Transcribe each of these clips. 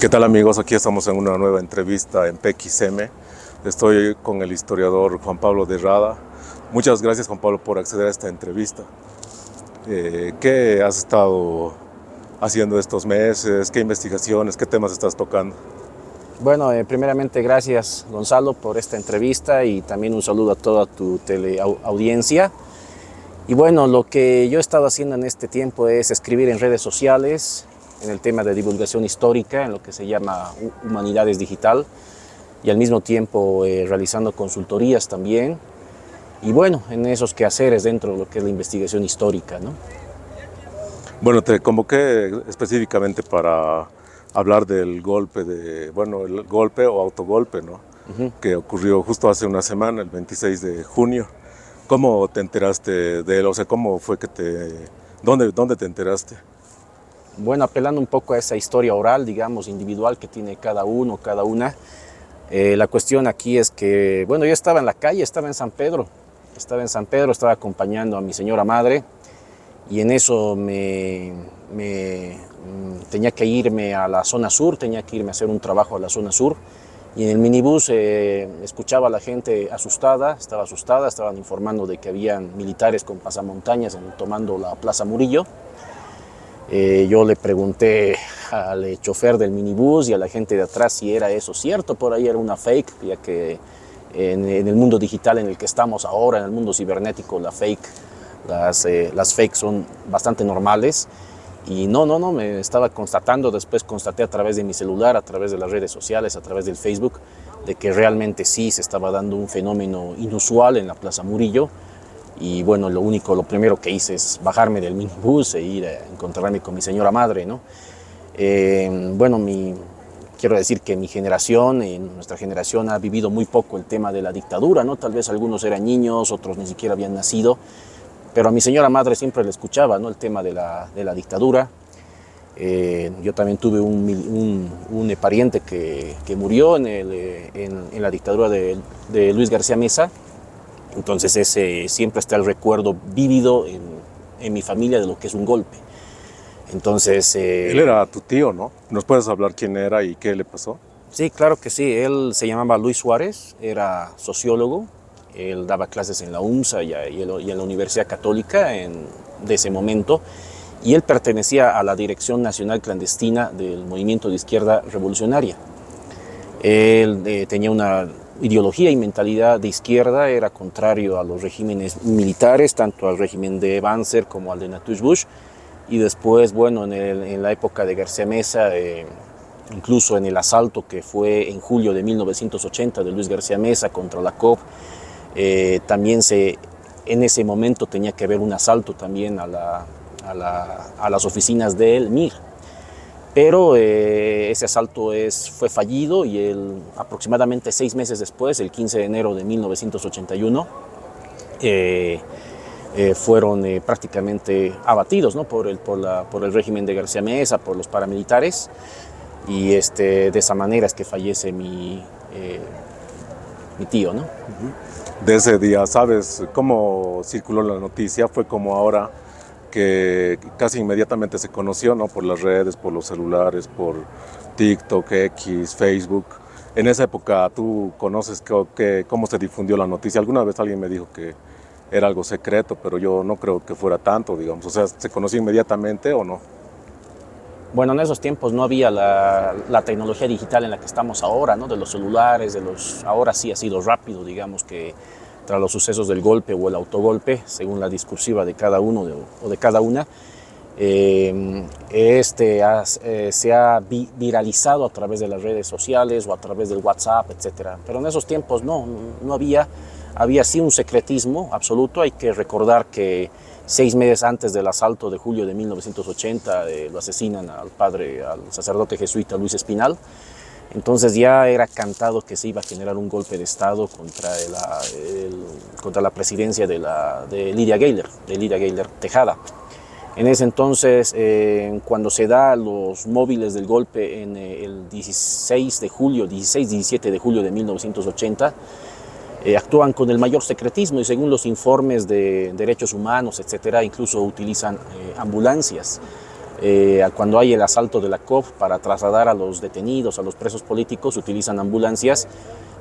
¿Qué tal amigos? Aquí estamos en una nueva entrevista en PXM. Estoy con el historiador Juan Pablo de Rada. Muchas gracias Juan Pablo por acceder a esta entrevista. ¿Qué has estado haciendo estos meses? ¿Qué investigaciones? ¿Qué temas estás tocando? Bueno, primeramente gracias Gonzalo por esta entrevista y también un saludo a toda tu teleaudiencia. Y bueno, lo que yo he estado haciendo en este tiempo es escribir en redes sociales, en el tema de divulgación histórica, en lo que se llama Humanidades Digital, y al mismo tiempo realizando consultorías también, y bueno, en esos quehaceres dentro de lo que es la investigación histórica, ¿no? Bueno, te convoqué específicamente para hablar del golpe el golpe o autogolpe, ¿no? Que ocurrió justo hace una semana, el 26 de junio. ¿Cómo te enteraste de él? O sea, ¿cómo fue que dónde te enteraste? Bueno, apelando un poco a esa historia oral, digamos, individual que tiene cada uno, cada una, la cuestión aquí es que, bueno, yo estaba en la calle, estaba en San Pedro, estaba acompañando a mi señora madre y en eso tenía que irme a la zona sur, tenía que irme a hacer un trabajo a la zona sur y en el minibús escuchaba a la gente asustada, estaban informando de que habían militares con pasamontañas tomando la Plaza Murillo. Yo le pregunté al chofer del minibús y a la gente de atrás si era eso cierto, por ahí era una fake, ya que en el mundo digital en el que estamos ahora, en el mundo cibernético, las fake son bastante normales. Y no, me estaba constatando, después constaté a través de mi celular, a través de las redes sociales, a través del Facebook, de que realmente sí se estaba dando un fenómeno inusual en la Plaza Murillo. Y bueno, lo primero que hice es bajarme del minibús e ir a encontrarme con mi señora madre, ¿no? Quiero decir que nuestra generación ha vivido muy poco el tema de la dictadura, ¿no? Tal vez algunos eran niños, otros ni siquiera habían nacido, pero a mi señora madre siempre le escuchaba, ¿no? El tema de la dictadura. Yo también tuve un pariente que murió en la dictadura de Luis García Meza. Entonces siempre está el recuerdo vívido en mi familia de lo que es un golpe. Entonces, Él era tu tío, ¿no? ¿Nos puedes hablar quién era y qué le pasó? Sí, claro que sí. Él se llamaba Luis Suárez, era sociólogo. Él daba clases en la UNSA y en la Universidad Católica de ese momento. Y él pertenecía a la Dirección Nacional Clandestina del Movimiento de Izquierda Revolucionaria. Él tenía una ideología y mentalidad de izquierda, era contrario a los regímenes militares, tanto al régimen de Banzer como al de Natush Bush. Y después, bueno, en la época de García Meza, incluso en el asalto que fue en julio de 1980 de Luis García Meza contra la COP, también en ese momento tenía que haber un asalto también a las oficinas del MIR. Pero ese asalto fue fallido y aproximadamente 6 meses después, el 15 de enero de 1981, fueron prácticamente abatidos, ¿no? por el régimen de García Meza, por los paramilitares, y de esa manera es que fallece mi tío, ¿no? De ese día, ¿sabes cómo circuló la noticia? Fue como ahora, que casi inmediatamente se conoció, ¿no? Por las redes, por los celulares, por TikTok, X, Facebook. En esa época, ¿tú conoces cómo se difundió la noticia? Alguna vez alguien me dijo que era algo secreto, pero yo no creo que fuera tanto, digamos. O sea, ¿se conoció inmediatamente o no? Bueno, en esos tiempos no había la tecnología digital en la que estamos ahora, ¿no? De los celulares, ahora sí ha sido rápido, digamos que tras los sucesos del golpe o el autogolpe, según la discursiva de cada uno o de cada una, se ha viralizado a través de las redes sociales o a través del WhatsApp, etc. Pero en esos tiempos no había sí un secretismo absoluto. Hay que recordar que 6 meses antes del asalto de julio de 1980 lo asesinan al sacerdote jesuita Luis Espinal. Entonces ya era cantado que se iba a generar un golpe de Estado contra la presidencia de Lidia Gayler Tejada. En ese entonces, cuando se da los móviles del golpe en el 16-17 de julio de 1980, actúan con el mayor secretismo y según los informes de derechos humanos, etcétera, incluso utilizan ambulancias. Cuando hay el asalto de la COP, para trasladar a los detenidos, a los presos políticos, utilizan ambulancias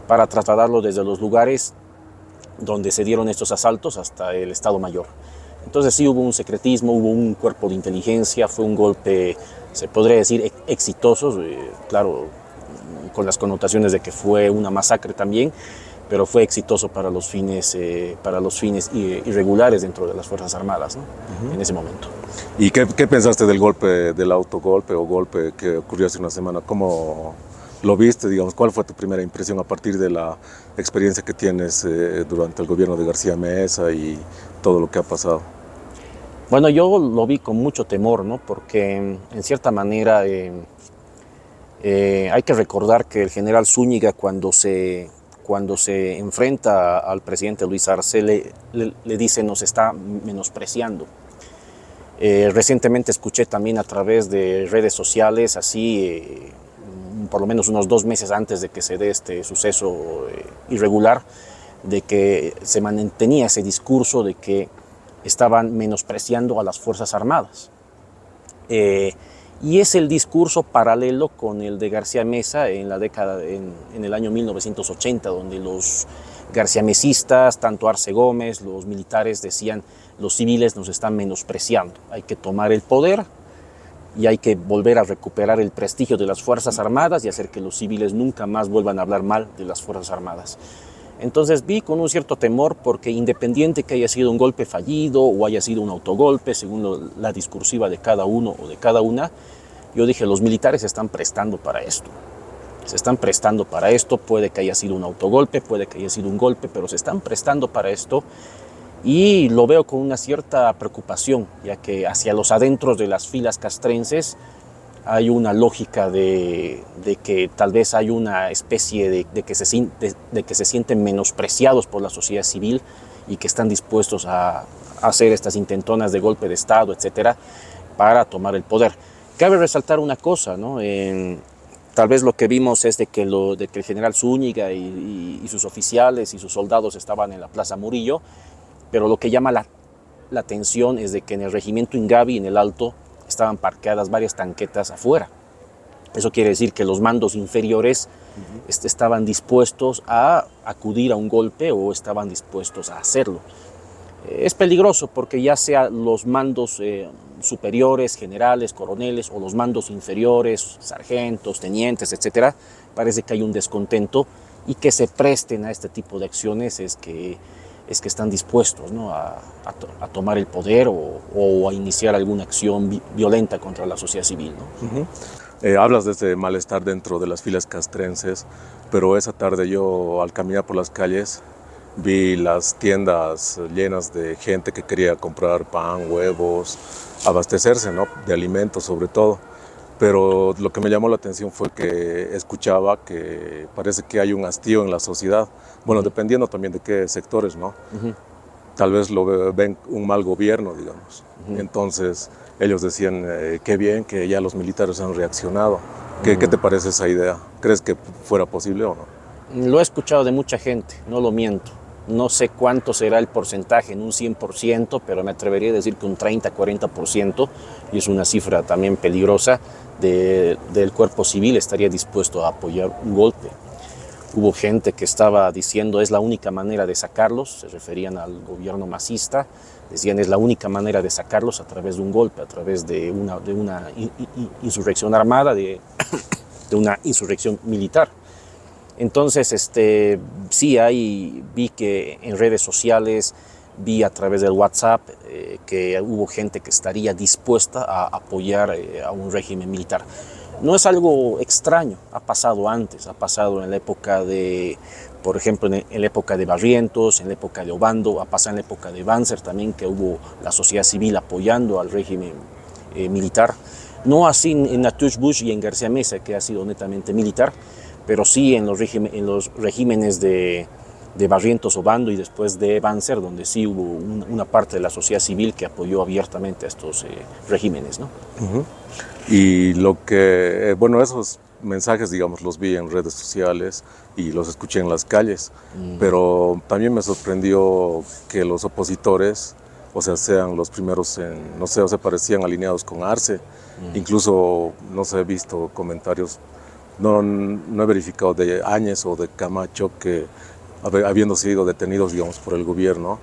para trasladarlos desde los lugares donde se dieron estos asaltos hasta el Estado Mayor. Entonces sí hubo un secretismo, hubo un cuerpo de inteligencia, fue un golpe, se podría decir, exitoso, claro, con las connotaciones de que fue una masacre también, pero fue exitoso para los fines irregulares dentro de las Fuerzas Armadas, ¿no? En ese momento. ¿Y qué pensaste del golpe, del autogolpe o golpe que ocurrió hace una semana? ¿Cómo lo viste, digamos? ¿Cuál fue tu primera impresión a partir de la experiencia que tienes durante el gobierno de García Meza y todo lo que ha pasado? Bueno, yo lo vi con mucho temor, ¿no? Porque en cierta manera hay que recordar que el general Zúñiga, cuando se enfrenta al presidente Luis Arce, le dice: nos está menospreciando. Recientemente escuché también a través de redes sociales, así por lo menos unos 2 meses antes de que se dé este suceso irregular, de que se mantenía ese discurso de que estaban menospreciando a las Fuerzas Armadas. Y es el discurso paralelo con el de García Meza en el año 1980, donde los garciamesistas, tanto Arce Gómez, los militares decían: los civiles nos están menospreciando, hay que tomar el poder y hay que volver a recuperar el prestigio de las Fuerzas Armadas y hacer que los civiles nunca más vuelvan a hablar mal de las Fuerzas Armadas. Entonces vi con un cierto temor, porque independiente que haya sido un golpe fallido o haya sido un autogolpe, según la discursiva de cada uno o de cada una, yo dije: los militares se están prestando para esto. Se están prestando para esto, puede que haya sido un autogolpe, puede que haya sido un golpe, pero se están prestando para esto. Y lo veo con una cierta preocupación, ya que hacia los adentros de las filas castrenses hay una lógica de que tal vez hay una especie de que se sienten menospreciados por la sociedad civil y que están dispuestos a hacer estas intentonas de golpe de Estado, etcétera, para tomar el poder. Cabe resaltar una cosa, ¿no? Tal vez lo que vimos es de que el general Zúñiga y sus oficiales y sus soldados estaban en la Plaza Murillo, pero lo que llama la atención es de que en el regimiento Ingavi, en el Alto, estaban parqueadas varias tanquetas afuera. Eso quiere decir que los mandos inferiores estaban dispuestos a acudir a un golpe o estaban dispuestos a hacerlo. Es peligroso porque ya sea los mandos superiores, generales, coroneles, o los mandos inferiores, sargentos, tenientes, etcétera, parece que hay un descontento, y que se presten a este tipo de acciones es que están dispuestos, ¿no?, a tomar el poder o a iniciar alguna acción violenta contra la sociedad civil, ¿no? Hablas de ese malestar dentro de las filas castrenses, pero esa tarde yo, al caminar por las calles, vi las tiendas llenas de gente que quería comprar pan, huevos, abastecerse, ¿no?, de alimentos sobre todo. Pero lo que me llamó la atención fue que escuchaba que parece que hay un hastío en la sociedad. Bueno, dependiendo también de qué sectores, ¿no? Tal vez lo ven un mal gobierno, digamos. Entonces ellos decían, qué bien que ya los militares han reaccionado. ¿Qué te parece esa idea? ¿Crees que fuera posible o no? Lo he escuchado de mucha gente, no lo miento. No sé cuánto será el porcentaje en un 100%, pero me atrevería a decir que un 30-40%, y es una cifra también peligrosa, del cuerpo civil estaría dispuesto a apoyar un golpe. Hubo gente que estaba diciendo: es la única manera de sacarlos, se referían al gobierno masista, decían: es la única manera de sacarlos a través de un golpe, a través de una insurrección armada, de una insurrección militar. Entonces, sí vi que en redes sociales, vi a través del WhatsApp que hubo gente que estaría dispuesta a apoyar a un régimen militar. No es algo extraño, ha pasado antes, ha pasado en la época por ejemplo, en la época de Barrientos, en la época de Obando, ha pasado en la época de Banzer también, que hubo la sociedad civil apoyando al régimen militar. No así en Atush Bush y en García Meza, que ha sido netamente militar, pero sí en los regímenes de Barrientos, Obando y después de Banzer, donde sí hubo una parte de la sociedad civil que apoyó abiertamente a estos regímenes, ¿no? Y esos mensajes, digamos, los vi en redes sociales y los escuché en las calles, pero también me sorprendió que los opositores o sea, sean los primeros en, no sé, o sea, parecían alineados con Arce. Incluso, no sé, he visto comentarios, no he verificado de Áñez o de Camacho que, habiendo sido detenidos, digamos, por el gobierno,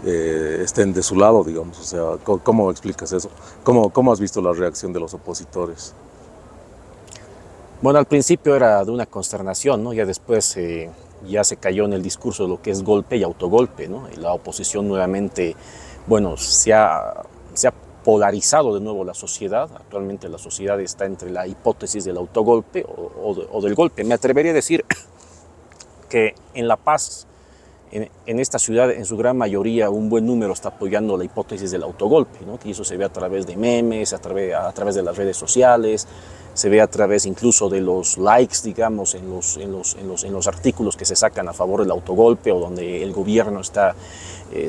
estén de su lado, digamos. O sea, ¿cómo explicas eso? ¿Cómo has visto la reacción de los opositores? Bueno, al principio era de una consternación, ¿no? Ya después ya se cayó en el discurso de lo que es golpe y autogolpe, ¿no? Y la oposición nuevamente, bueno, se ha polarizado de nuevo la sociedad. Actualmente la sociedad está entre la hipótesis del autogolpe o del golpe. Me atrevería a decir que en La Paz, en esta ciudad, en su gran mayoría, un buen número está apoyando la hipótesis del autogolpe, ¿no? Que eso se ve a través de memes, a través de las redes sociales, se ve a través incluso de los likes, digamos, en los artículos que se sacan a favor del autogolpe o donde el gobierno está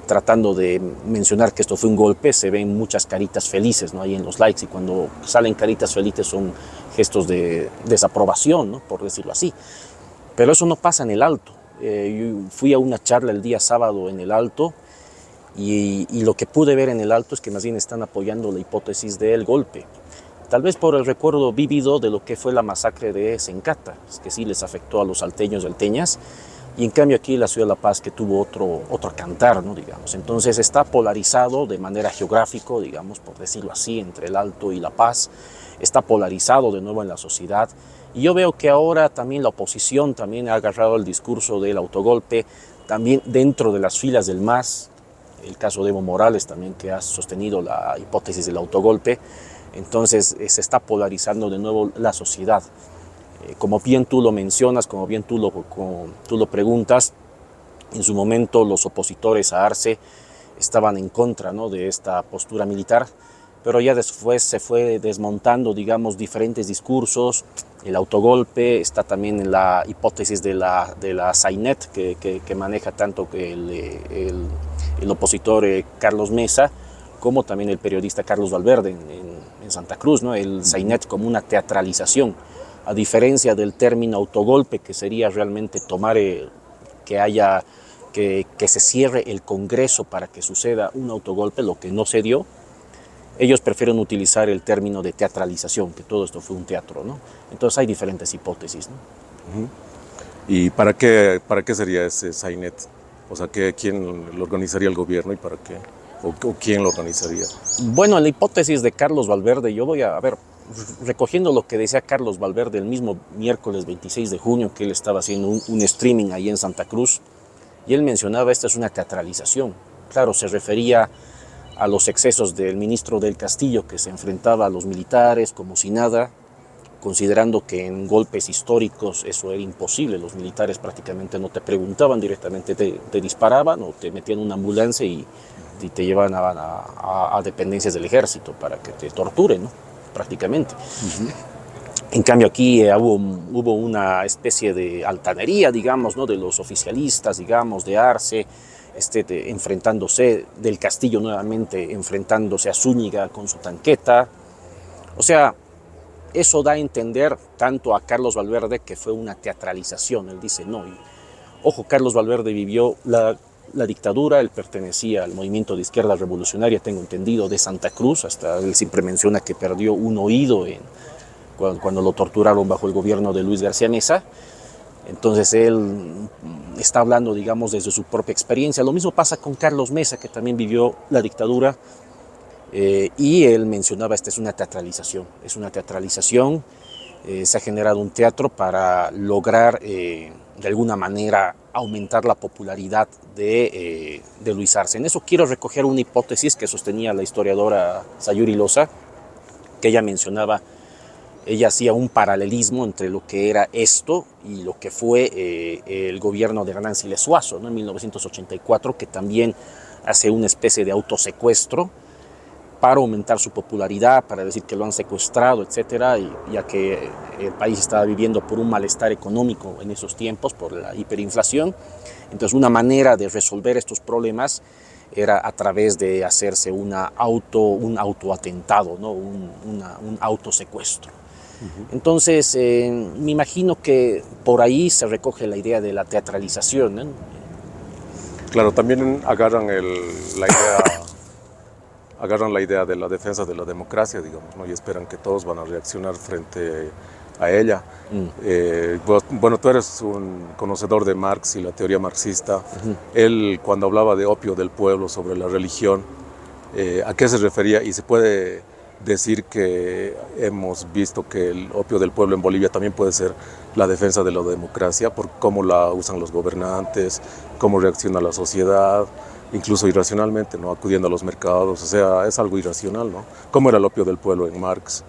tratando de mencionar que esto fue un golpe. Se ven muchas caritas felices, ¿no? Ahí en los likes, y cuando salen caritas felices son gestos de desaprobación, ¿no? Por decirlo así. Pero eso no pasa en el Alto. Yo fui a una charla el día sábado en el Alto y lo que pude ver en el Alto es que más bien están apoyando la hipótesis del golpe. Tal vez por el recuerdo vívido de lo que fue la masacre de Sencata, que sí les afectó a los salteños y alteñas, y en cambio aquí la ciudad de La Paz, que tuvo otro cantar, ¿no? Digamos. Entonces está polarizado de manera geográfica, digamos, por decirlo así, entre el Alto y La Paz. Está polarizado de nuevo en la sociedad. Y yo veo que ahora también la oposición también ha agarrado el discurso del autogolpe, también dentro de las filas del MAS, el caso de Evo Morales también, que ha sostenido la hipótesis del autogolpe. Entonces se está polarizando de nuevo la sociedad. Como bien tú lo mencionas, como bien tú lo preguntas, en su momento los opositores a Arce estaban en contra, ¿no?, de esta postura militar, pero ya después se fue desmontando, digamos, diferentes discursos. El autogolpe está también en la hipótesis de la SAINET que maneja tanto el opositor Carlos Mesa, como también el periodista Carlos Valverde en Santa Cruz, ¿no? El SAINET como una teatralización, a diferencia del término autogolpe, que sería realmente tomar que se cierre el Congreso para que suceda un autogolpe, lo que no se dio. Ellos prefieren utilizar el término de teatralización, que todo esto fue un teatro, ¿no? Entonces hay diferentes hipótesis, ¿no? ¿Y para qué sería ese SAINET? O sea, ¿quién lo organizaría el gobierno y para qué? ¿O quién lo organizaría? Bueno, en la hipótesis de Carlos Valverde, yo voy a ver, recogiendo lo que decía Carlos Valverde el mismo miércoles 26 de junio, que él estaba haciendo un streaming ahí en Santa Cruz, y él mencionaba, esta es una teatralización. Claro, se refería a los excesos del ministro del Castillo, que se enfrentaba a los militares como si nada, considerando que en golpes históricos eso era imposible. Los militares prácticamente no te preguntaban, directamente te disparaban o te metían en una ambulancia y te llevaban a dependencias del ejército para que te torturen, ¿no? Prácticamente. En cambio aquí hubo una especie de altanería, digamos, ¿no?, de los oficialistas, digamos, de Arce, enfrentándose, del Castillo nuevamente enfrentándose a Zúñiga con su tanqueta. O sea, eso da a entender tanto a Carlos Valverde que fue una teatralización. Él dice, no, y, ojo, Carlos Valverde vivió la dictadura, él pertenecía al movimiento de izquierda revolucionaria, tengo entendido, de Santa Cruz, hasta él siempre menciona que perdió un oído cuando lo torturaron bajo el gobierno de Luis García Meza. Entonces él está hablando, digamos, desde su propia experiencia. Lo mismo pasa con Carlos Mesa, que también vivió la dictadura, y él mencionaba, esta es una teatralización, se ha generado un teatro para lograr de alguna manera aumentar la popularidad de Luis Arce. En eso quiero recoger una hipótesis que sostenía la historiadora Sayuri Loza, que ella mencionaba. Ella hacía un paralelismo entre lo que era esto y lo que fue el gobierno de Hernán Siles Suazo, ¿no?, en 1984, que también hace una especie de autosecuestro para aumentar su popularidad, para decir que lo han secuestrado, etcétera, ya que el país estaba viviendo por un malestar económico en esos tiempos, por la hiperinflación. Entonces, una manera de resolver estos problemas era a través de hacerse un autoatentado, ¿no?, un autosecuestro. Entonces, me imagino que por ahí se recoge la idea de la teatralización, ¿no? Claro, también agarran la idea agarran la idea de la defensa de la democracia, digamos, ¿no? Y esperan que todos van a reaccionar frente a ella. Bueno, tú eres un conocedor de Marx y la teoría marxista. Él, cuando hablaba de opio del pueblo sobre la religión, ¿a qué se refería? Y se puede decir que hemos visto que el opio del pueblo en Bolivia también puede ser la defensa de la democracia, por cómo la usan los gobernantes, cómo reacciona la sociedad, incluso irracionalmente, ¿no? Acudiendo a los mercados, o sea, es algo irracional, ¿no? ¿Cómo era el opio del pueblo en Marx?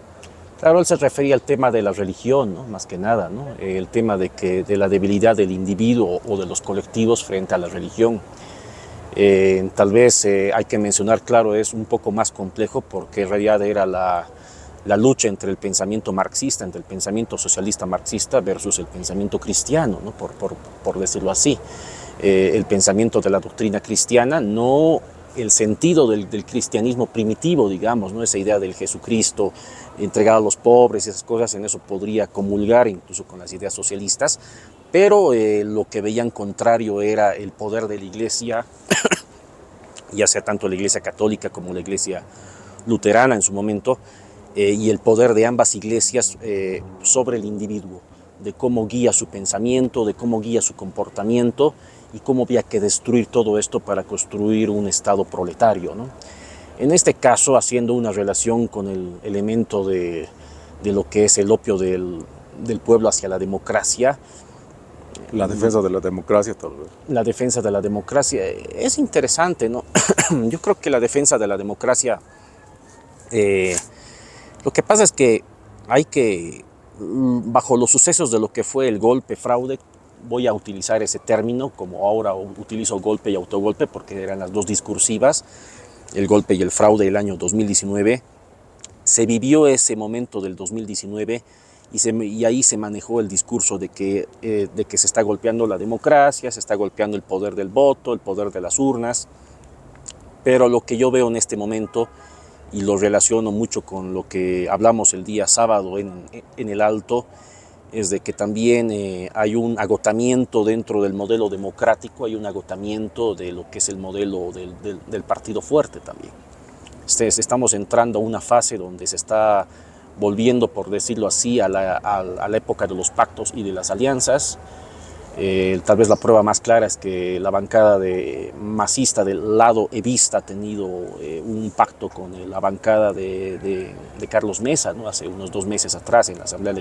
Claro, él se refería al tema de la religión, ¿no? Más que nada, ¿no? El tema de la debilidad del individuo o de los colectivos frente a la religión. Tal vez hay que mencionar, claro, es un poco más complejo porque en realidad era la lucha entre el pensamiento marxista, entre el pensamiento socialista marxista versus el pensamiento cristiano, ¿no? Por decirlo así. El pensamiento de la doctrina cristiana, no el sentido del cristianismo primitivo, digamos, ¿no? Esa idea del Jesucristo entregado a los pobres y esas cosas, en eso podría comulgar incluso con las ideas socialistas, pero lo que veían contrario era el poder de la iglesia, ya sea tanto la iglesia católica como la iglesia luterana en su momento, y el poder de ambas iglesias sobre el individuo, de cómo guía su pensamiento, de cómo guía su comportamiento y cómo había que destruir todo esto para construir un Estado proletario, ¿no? En este caso, haciendo una relación con el elemento de lo que es el opio del pueblo hacia la democracia. La defensa de la democracia, tal vez. La defensa de la democracia es interesante, ¿no? Yo creo que la defensa de la democracia, lo que pasa es que hay que, bajo los sucesos de lo que fue el golpe, fraude, voy a utilizar ese término, como ahora utilizo golpe y autogolpe, porque eran las dos discursivas, el golpe y el fraude del año 2019. Se vivió ese momento del 2019 y ahí se manejó el discurso de que se está golpeando la democracia, se está golpeando el poder del voto, el poder de las urnas. Pero lo que yo veo en este momento, y lo relaciono mucho con lo que hablamos el día sábado en el Alto, es de que también hay un agotamiento dentro del modelo democrático, hay un agotamiento de lo que es el modelo del partido fuerte también. Estamos entrando a una fase donde se está volviendo, por decirlo así, a la época de los pactos y de las alianzas. Tal vez la prueba más clara es que la bancada masista del lado evista ha tenido un pacto con la bancada de Carlos Mesa, ¿no? Hace unos 2 meses atrás en la Asamblea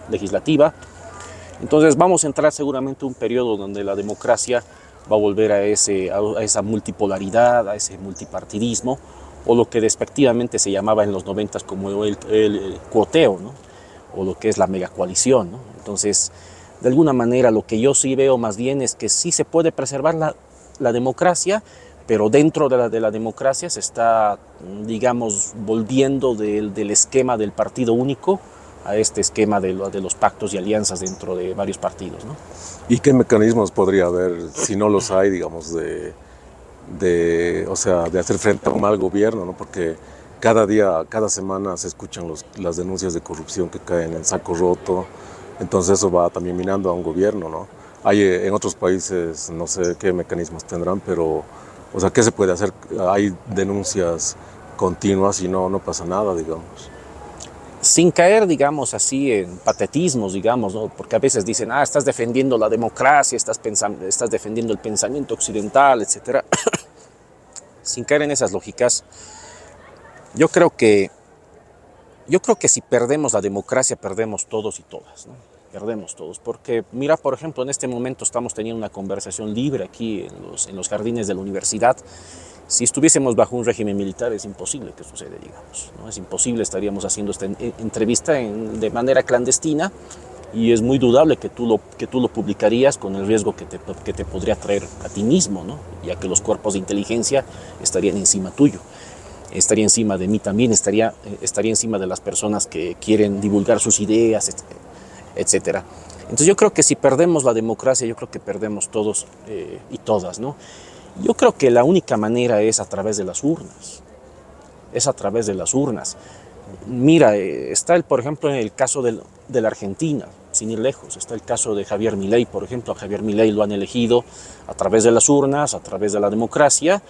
Legislativa. Entonces vamos a entrar seguramente a un periodo donde la democracia va a volver a esa multipolaridad, a ese multipartidismo, o lo que despectivamente se llamaba en los 90 como el cuoteo, ¿no? O lo que es la megacoalición, ¿no? Entonces, de alguna manera, lo que yo sí veo más bien es que sí se puede preservar la democracia, pero dentro de la democracia se está, digamos, volviendo del esquema del partido único a este esquema de los pactos y alianzas dentro de varios partidos, ¿no? ¿Y qué mecanismos podría haber, si no los hay, digamos, de hacer frente a un mal gobierno, ¿no? Porque cada día, cada semana se escuchan las denuncias de corrupción que caen en saco roto. Entonces eso va también minando a un gobierno, ¿no? Hay en otros países, no sé qué mecanismos tendrán, pero, o sea, ¿qué se puede hacer? Hay denuncias continuas y no pasa nada, digamos. Sin caer, digamos, así en patetismos, digamos, ¿no? Porque a veces dicen, estás defendiendo la democracia, estás defendiendo el pensamiento occidental, etc. Sin caer en esas lógicas, yo creo que si perdemos la democracia, perdemos todos y todas, ¿no? Perdemos todos, porque mira, por ejemplo, en este momento estamos teniendo una conversación libre aquí en los jardines de la universidad. Si estuviésemos bajo un régimen militar es imposible que suceda, digamos, ¿no? Es imposible, estaríamos haciendo esta entrevista de manera clandestina y es muy dudable que tú lo publicarías con el riesgo que te podría traer a ti mismo, ¿no? Ya que los cuerpos de inteligencia estarían encima tuyo. Estaría encima de mí también, estaría encima de las personas que quieren divulgar sus ideas, etc. Entonces yo creo que si perdemos la democracia, yo creo que perdemos todos y todas, ¿no? Yo creo que la única manera es a través de las urnas. Es a través de las urnas. Mira, está, por ejemplo, en el caso de la Argentina, sin ir lejos, está el caso de Javier Milei, por ejemplo. A Javier Milei lo han elegido a través de las urnas, a través de la democracia,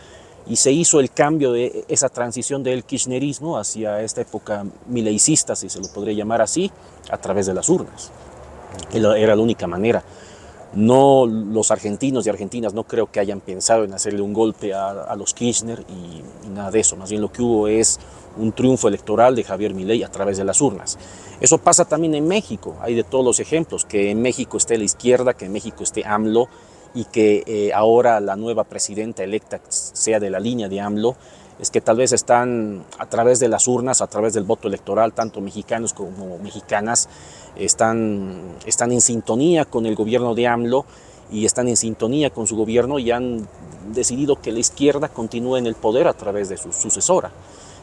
y se hizo el cambio de esa transición del kirchnerismo hacia esta época mileicista, si se lo podría llamar así, a través de las urnas. Era la única manera. No, los argentinos y argentinas no creo que hayan pensado en hacerle un golpe a los Kirchner y nada de eso. Más bien lo que hubo es un triunfo electoral de Javier Milei a través de las urnas. Eso pasa también en México. Hay de todos los ejemplos, que en México esté la izquierda, que en México esté AMLO y que ahora la nueva presidenta electa sea de la línea de AMLO. Es que tal vez están a través de las urnas, a través del voto electoral, tanto mexicanos como mexicanas, están en sintonía con el gobierno de AMLO y están en sintonía con su gobierno y han decidido que la izquierda continúe en el poder a través de su sucesora.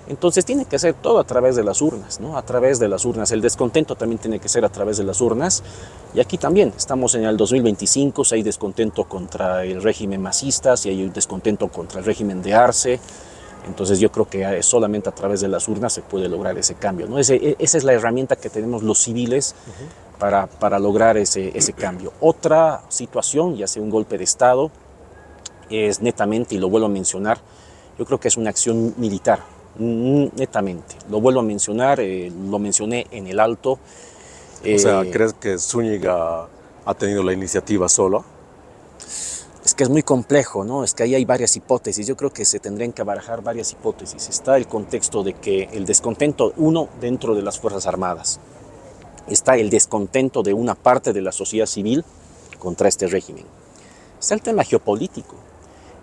Entonces tiene que ser todo a través de las urnas, ¿no? A través de las urnas. El descontento también tiene que ser a través de las urnas. Y aquí también estamos en el 2025, si hay descontento contra el régimen masista, si hay descontento contra el régimen de Arce. Entonces yo creo que solamente a través de las urnas se puede lograr ese cambio, ¿no? Esa es la herramienta que tenemos los civiles para lograr ese cambio. Otra situación, ya sea un golpe de Estado, es netamente, y lo vuelvo a mencionar, yo creo que es una acción militar, netamente. Lo vuelvo a mencionar, lo mencioné en el Alto. O sea, ¿crees que Zúñiga ha tenido la iniciativa solo? Es que es muy complejo, ¿no? Es que ahí hay varias hipótesis. Yo creo que se tendrían que barajar varias hipótesis. Está el contexto de que el descontento, uno, dentro de las Fuerzas Armadas. Está el descontento de una parte de la sociedad civil contra este régimen. Está el tema geopolítico,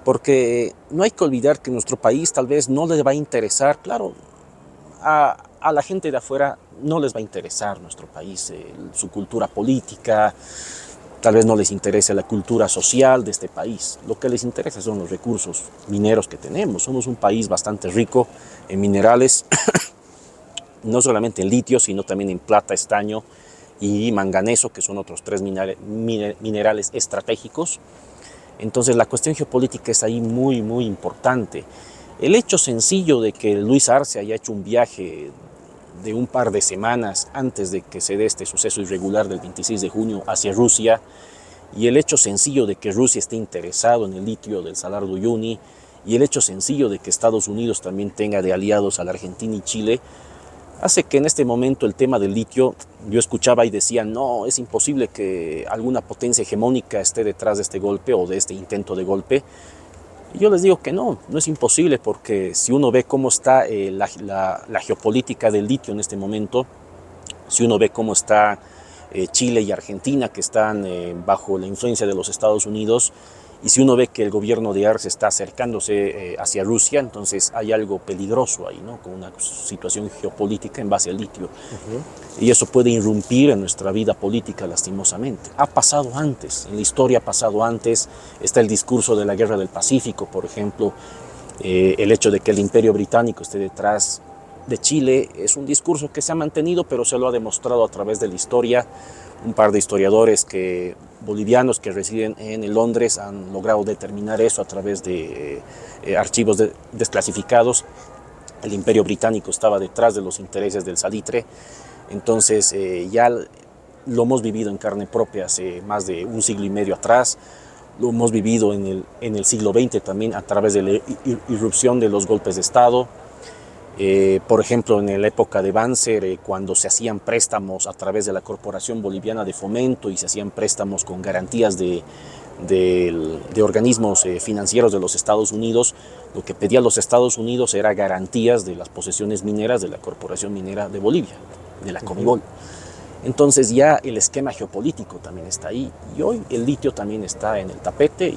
porque no hay que olvidar que nuestro país tal vez no les va a interesar, claro, a la gente de afuera no les va a interesar nuestro país, su cultura política. Tal vez no les interese la cultura social de este país. Lo que les interesa son los recursos mineros que tenemos. Somos un país bastante rico en minerales, no solamente en litio, sino también en plata, estaño y manganeso, que son otros tres minerales estratégicos. Entonces la cuestión geopolítica es ahí muy, muy importante. El hecho sencillo de que Luis Arce haya hecho un viaje de un par de semanas antes de que se dé este suceso irregular del 26 de junio hacia Rusia, y el hecho sencillo de que Rusia esté interesado en el litio del Salar de Uyuni, y el hecho sencillo de que Estados Unidos también tenga de aliados a la Argentina y Chile, hace que en este momento el tema del litio, yo escuchaba y decía, no, es imposible que alguna potencia hegemónica esté detrás de este golpe o de este intento de golpe. Y yo les digo que no es imposible, porque si uno ve cómo está la geopolítica del litio en este momento, si uno ve cómo está Chile y Argentina, que están bajo la influencia de los Estados Unidos, y si uno ve que el gobierno de Arce está acercándose hacia Rusia, entonces hay algo peligroso ahí, ¿no? Con una situación geopolítica en base al litio. Y eso puede irrumpir en nuestra vida política lastimosamente. Ha pasado antes, en la historia ha pasado antes. Está el discurso de la Guerra del Pacífico, por ejemplo. El hecho de que el Imperio Británico esté detrás de Chile es un discurso que se ha mantenido, pero se lo ha demostrado a través de la historia. Un par de historiadores bolivianos que residen en Londres han logrado determinar eso a través de archivos desclasificados. El Imperio Británico estaba detrás de los intereses del salitre. Entonces ya lo hemos vivido en carne propia hace más de un siglo y medio atrás. Lo hemos vivido en el siglo XX también a través de la irrupción de los golpes de Estado. Por ejemplo, en la época de Banzer, cuando se hacían préstamos a través de la Corporación Boliviana de Fomento y se hacían préstamos con garantías de organismos financieros de los Estados Unidos, lo que pedían los Estados Unidos era garantías de las posesiones mineras de la Corporación Minera de Bolivia, de la Comibol. Entonces ya el esquema geopolítico también está ahí, y hoy el litio también está en el tapete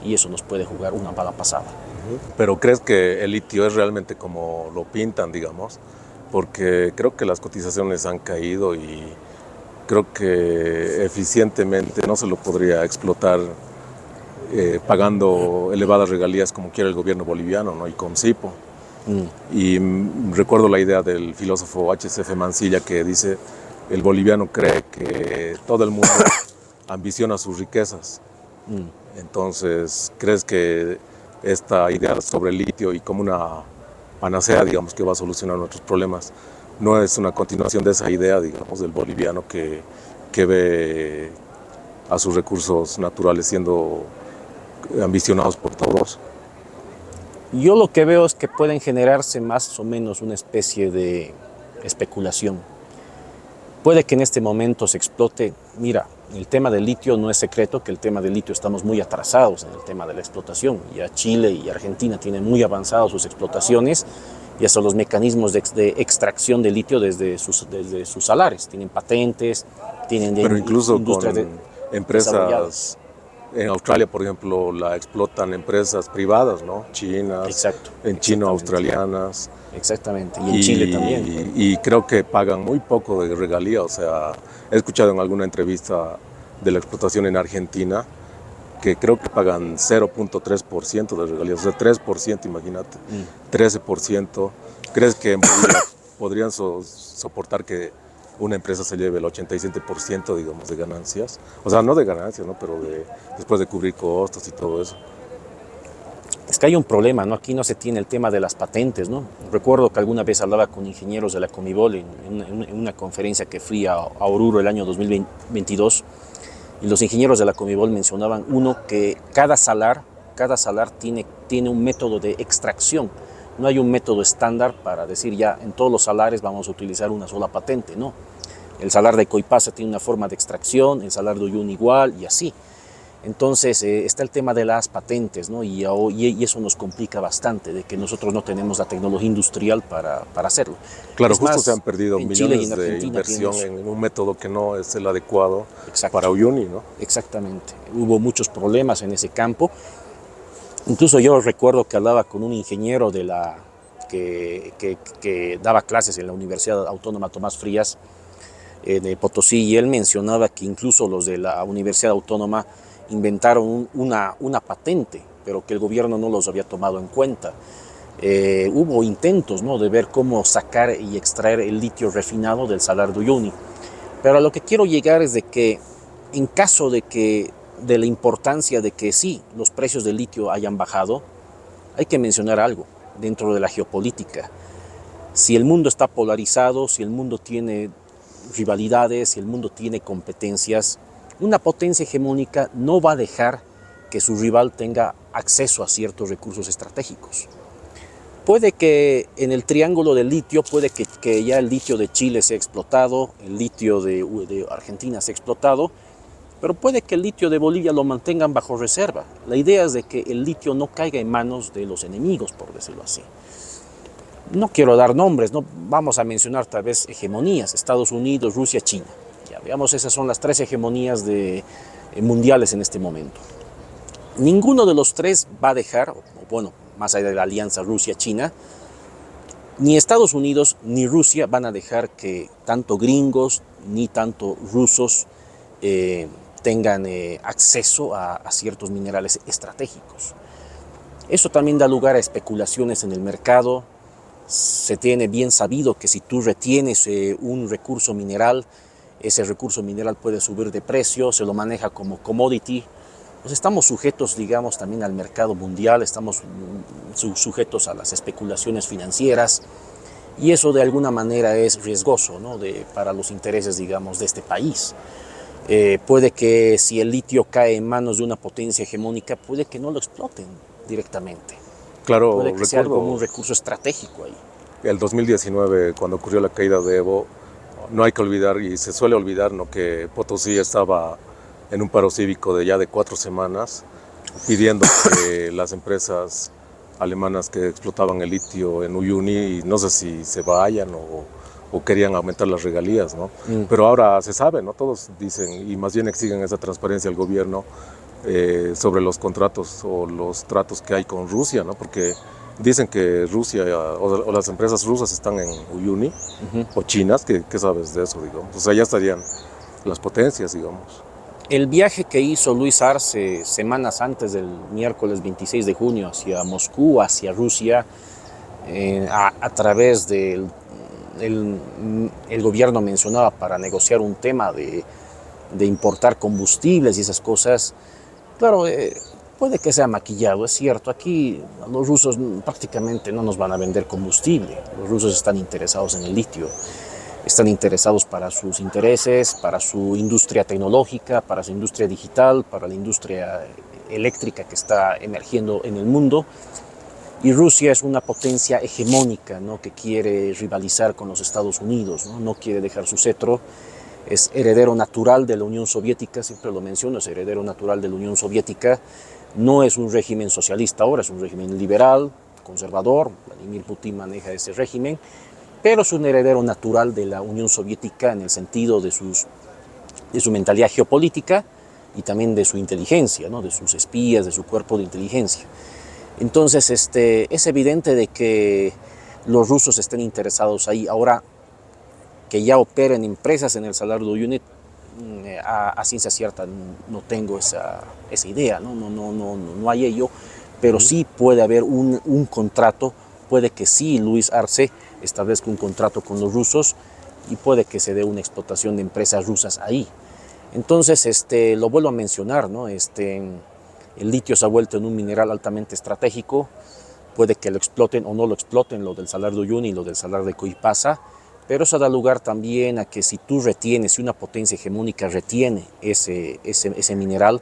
y eso nos puede jugar una mala pasada. ¿Pero crees que el litio es realmente como lo pintan, digamos? Porque creo que las cotizaciones han caído y creo que eficientemente no se lo podría explotar pagando elevadas regalías como quiere el gobierno boliviano, ¿no? Y con CIPO. Y recuerdo la idea del filósofo H.C.F. Mansilla, que dice: el boliviano cree que todo el mundo ambiciona sus riquezas. Entonces, ¿crees que esta idea sobre el litio y como una panacea, digamos, que va a solucionar nuestros problemas, no es una continuación de esa idea, digamos, del boliviano que ve a sus recursos naturales siendo ambicionados por todos? Yo lo que veo es que pueden generarse más o menos una especie de especulación. Puede que en este momento se explote. Mira, el tema del litio no es secreto, que el tema del litio estamos muy atrasados en el tema de la explotación. Ya Chile y Argentina tienen muy avanzadas sus explotaciones y hasta los mecanismos de extracción de litio desde sus salares. Tienen patentes, tienen Pero incluso industrias con empresas en Australia, por ejemplo, la explotan empresas privadas, ¿no? Chinas, Exacto, en China, australianas. Exactamente, y en Chile también. Y creo que pagan muy poco de regalía. O sea, he escuchado en alguna entrevista de la explotación en Argentina que creo que pagan 0.3% de regalías, o sea, 3%, imagínate, 13%. ¿Crees que en Bolivia podrían soportar que una empresa se lleve el 87%, digamos, de ganancias? O sea, no de ganancias, ¿no? Pero después de cubrir costos y todo eso. Es que hay un problema, ¿no? Aquí no se tiene el tema de las patentes, ¿no? Recuerdo que alguna vez hablaba con ingenieros de la Comibol en una conferencia que fui a Oruro el año 2022, y los ingenieros de la Comibol mencionaban, uno, que cada salar tiene un método de extracción. No hay un método estándar para decir ya en todos los salares vamos a utilizar una sola patente, no. El salar de Coipasa tiene una forma de extracción, el salar de Uyuni igual y así. Entonces está el tema de las patentes, ¿no? Y eso nos complica bastante, de que nosotros no tenemos la tecnología industrial para hacerlo. Claro, Es justo más, se han perdido en Chile y millones en de Argentina inversión tienes... en un método que no es el adecuado Exacto. para Uyuni, ¿no? Exactamente. Hubo muchos problemas en ese campo. Incluso yo recuerdo que hablaba con un ingeniero que daba clases en la Universidad Autónoma Tomás Frías de Potosí, y él mencionaba que incluso los de la Universidad Autónoma inventaron una patente, pero que el gobierno no los había tomado en cuenta. Hubo intentos, ¿no?, de ver cómo sacar y extraer el litio refinado del salar de Uyuni. Pero a lo que quiero llegar es de que en caso de la importancia de que sí, los precios del litio hayan bajado, hay que mencionar algo dentro de la geopolítica. Si el mundo está polarizado, si el mundo tiene rivalidades, si el mundo tiene competencias, una potencia hegemónica no va a dejar que su rival tenga acceso a ciertos recursos estratégicos. Puede que en el triángulo del litio, puede que ya el litio de Chile sea explotado, el litio de Argentina sea explotado, pero puede que el litio de Bolivia lo mantengan bajo reserva. La idea es de que el litio no caiga en manos de los enemigos, por decirlo así. No quiero dar nombres, no vamos a mencionar tal vez hegemonías, Estados Unidos, Rusia, China. Ya veamos, esas son las tres hegemonías mundiales en este momento. Ninguno de los tres va a dejar, bueno, más allá de la alianza Rusia-China, ni Estados Unidos ni Rusia van a dejar que tanto gringos ni tanto rusos tengan acceso a ciertos minerales estratégicos. Eso también da lugar a especulaciones en el mercado. Se tiene bien sabido que si tú retienes un recurso mineral, ese recurso mineral puede subir de precio, se lo maneja como commodity. Pues estamos sujetos, digamos, también al mercado mundial, estamos sujetos a las especulaciones financieras, y eso de alguna manera es riesgoso, ¿no?, para los intereses, digamos, de este país. Puede que si el litio cae en manos de una potencia hegemónica, puede que no lo exploten directamente. Claro, puede que sea como un recurso estratégico ahí. El 2019, cuando ocurrió la caída de Evo, no hay que olvidar, y se suele olvidar, ¿no?, que Potosí estaba en un paro cívico de 4 semanas, pidiendo que las empresas alemanas que explotaban el litio en Uyuni, no sé si se vayan o querían aumentar las regalías, ¿no? Pero ahora se sabe, ¿no? Todos dicen, y más bien exigen esa transparencia al gobierno sobre los contratos o los tratos que hay con Rusia, ¿no? Porque dicen que Rusia o las empresas rusas están en Uyuni, o chinas, ¿qué sabes de eso, digamos? O sea, ya estarían las potencias, digamos. El viaje que hizo Luis Arce semanas antes del miércoles 26 de junio hacia Moscú, hacia Rusia, a través del el gobierno mencionaba para negociar un tema de importar combustibles y esas cosas, claro, puede que sea maquillado, es cierto. Aquí los rusos prácticamente no nos van a vender combustible. Los rusos están interesados en el litio. Están interesados para sus intereses, para su industria tecnológica, para su industria digital, para la industria eléctrica que está emergiendo en el mundo. Y Rusia es una potencia hegemónica, ¿no? Que quiere rivalizar con los Estados Unidos, ¿no? No quiere dejar su cetro. Es heredero natural de la Unión Soviética, siempre lo menciono, es heredero natural de la Unión Soviética. No es un régimen socialista ahora, es un régimen liberal, conservador. Vladimir Putin maneja ese régimen, pero es un heredero natural de la Unión Soviética en el sentido de su mentalidad geopolítica y también de su inteligencia, ¿no? De sus espías, de su cuerpo de inteligencia. Entonces, es evidente de que los rusos estén interesados ahí. Ahora, que ya operen empresas en el Salar de Uyuni, a ciencia cierta no tengo esa idea, no hay ello, pero sí puede haber un contrato, puede que sí Luis Arce establezca un contrato con los rusos y puede que se dé una explotación de empresas rusas ahí. Entonces, lo vuelvo a mencionar, ¿no? El litio se ha vuelto en un mineral altamente estratégico, puede que lo exploten o no lo exploten, lo del Salar de Uyuni y lo del Salar de Coipasa, pero eso da lugar también a que si tú retienes, si una potencia hegemónica retiene ese mineral,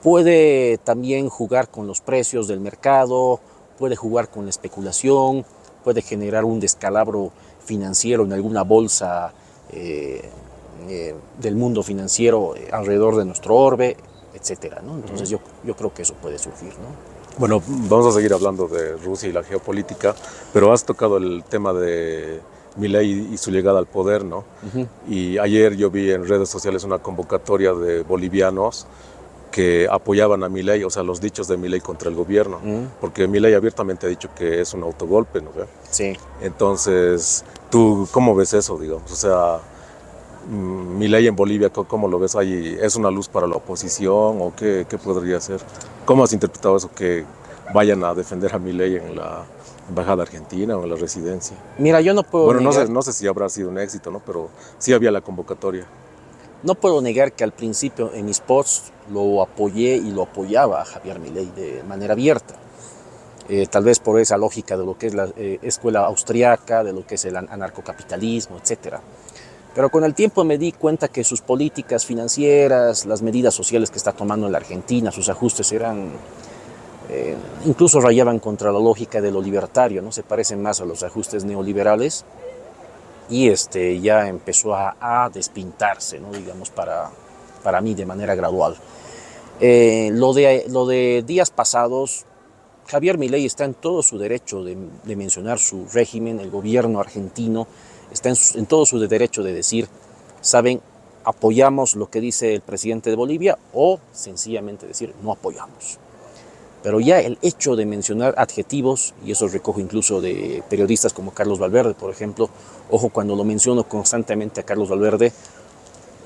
puede también jugar con los precios del mercado, puede jugar con la especulación, puede generar un descalabro financiero en alguna bolsa del mundo financiero alrededor de nuestro orbe, etcétera, ¿no? Entonces yo creo que eso puede surgir, ¿no? Bueno, vamos a seguir hablando de Rusia y la geopolítica, pero has tocado el tema de Milei y su llegada al poder, ¿no? Y ayer yo vi en redes sociales una convocatoria de bolivianos que apoyaban a Milei, o sea, los dichos de Milei contra el gobierno, porque Milei abiertamente ha dicho que es un autogolpe, ¿no? Sí. Entonces, ¿tú cómo ves eso, digamos? O sea, Milei en Bolivia, ¿cómo lo ves ahí? ¿Es una luz para la oposición o qué podría ser? ¿Cómo has interpretado eso, que vayan a defender a Milei en la embajada argentina o en la residencia? Mira, yo no puedo Bueno, negar, no sé si habrá sido un éxito, ¿no? Pero sí había la convocatoria. no puedo negar que al principio en mis posts lo apoyé y lo apoyaba a Javier Milei de manera abierta. Tal vez por esa lógica de lo que es la escuela austriaca, de lo que es el anarcocapitalismo, etcétera. Pero con el tiempo me di cuenta que sus políticas financieras, las medidas sociales que está tomando en la Argentina, sus ajustes eran, incluso rayaban contra la lógica de lo libertario, ¿no? Se parecen más a los ajustes neoliberales y ya empezó a despintarse, ¿no? Digamos, para mí de manera gradual. Lo de días pasados, Javier Milei está en todo su derecho de mencionar su régimen, el gobierno argentino, está en todo su derecho de decir, saben, apoyamos lo que dice el presidente de Bolivia o sencillamente decir, no apoyamos. Pero ya el hecho de mencionar adjetivos, y eso recojo incluso de periodistas como Carlos Valverde, por ejemplo, ojo, cuando lo menciono constantemente a Carlos Valverde,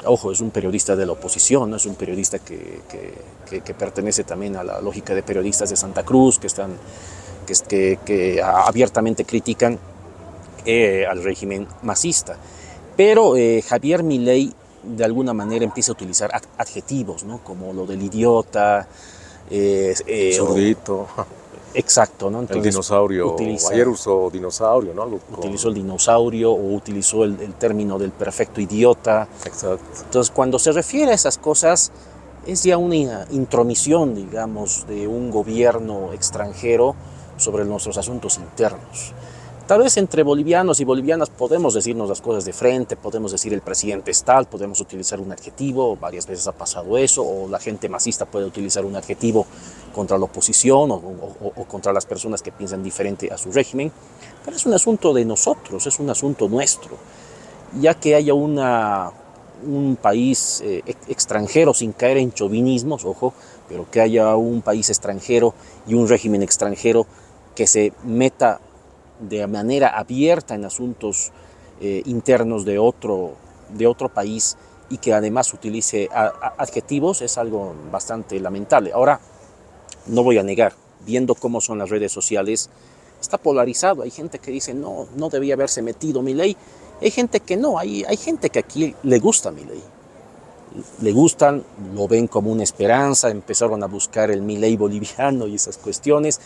ojo, es un periodista de la oposición, ¿no? Es un periodista que pertenece también a la lógica de periodistas de Santa Cruz, que abiertamente critican al régimen masista. Pero Javier Milei de alguna manera empieza a utilizar adjetivos, ¿no? Como lo del idiota, Zurdito. Exacto, ¿no? Entonces, el dinosaurio. Ayer usó dinosaurio, ¿no? Utilizó el dinosaurio o utilizó el término del perfecto idiota. Exacto. Entonces, cuando se refiere a esas cosas, es ya una intromisión, digamos, de un gobierno extranjero sobre nuestros asuntos internos. Tal vez entre bolivianos y bolivianas podemos decirnos las cosas de frente, podemos decir el presidente es tal, podemos utilizar un adjetivo, varias veces ha pasado eso, o la gente masista puede utilizar un adjetivo contra la oposición o contra las personas que piensan diferente a su régimen, pero es un asunto de nosotros, es un asunto nuestro, ya que haya un país extranjero, sin caer en chauvinismos, ojo, pero que haya un país extranjero y un régimen extranjero que se meta de manera abierta en asuntos internos de otro país y que además utilice adjetivos, es algo bastante lamentable. Ahora, no voy a negar, viendo cómo son las redes sociales, está polarizado. Hay gente que dice, no debía haberse metido Milei. Hay gente que no, hay gente que aquí le gusta Milei. Le gustan, lo ven como una esperanza, empezaron a buscar el Milei boliviano y esas cuestiones.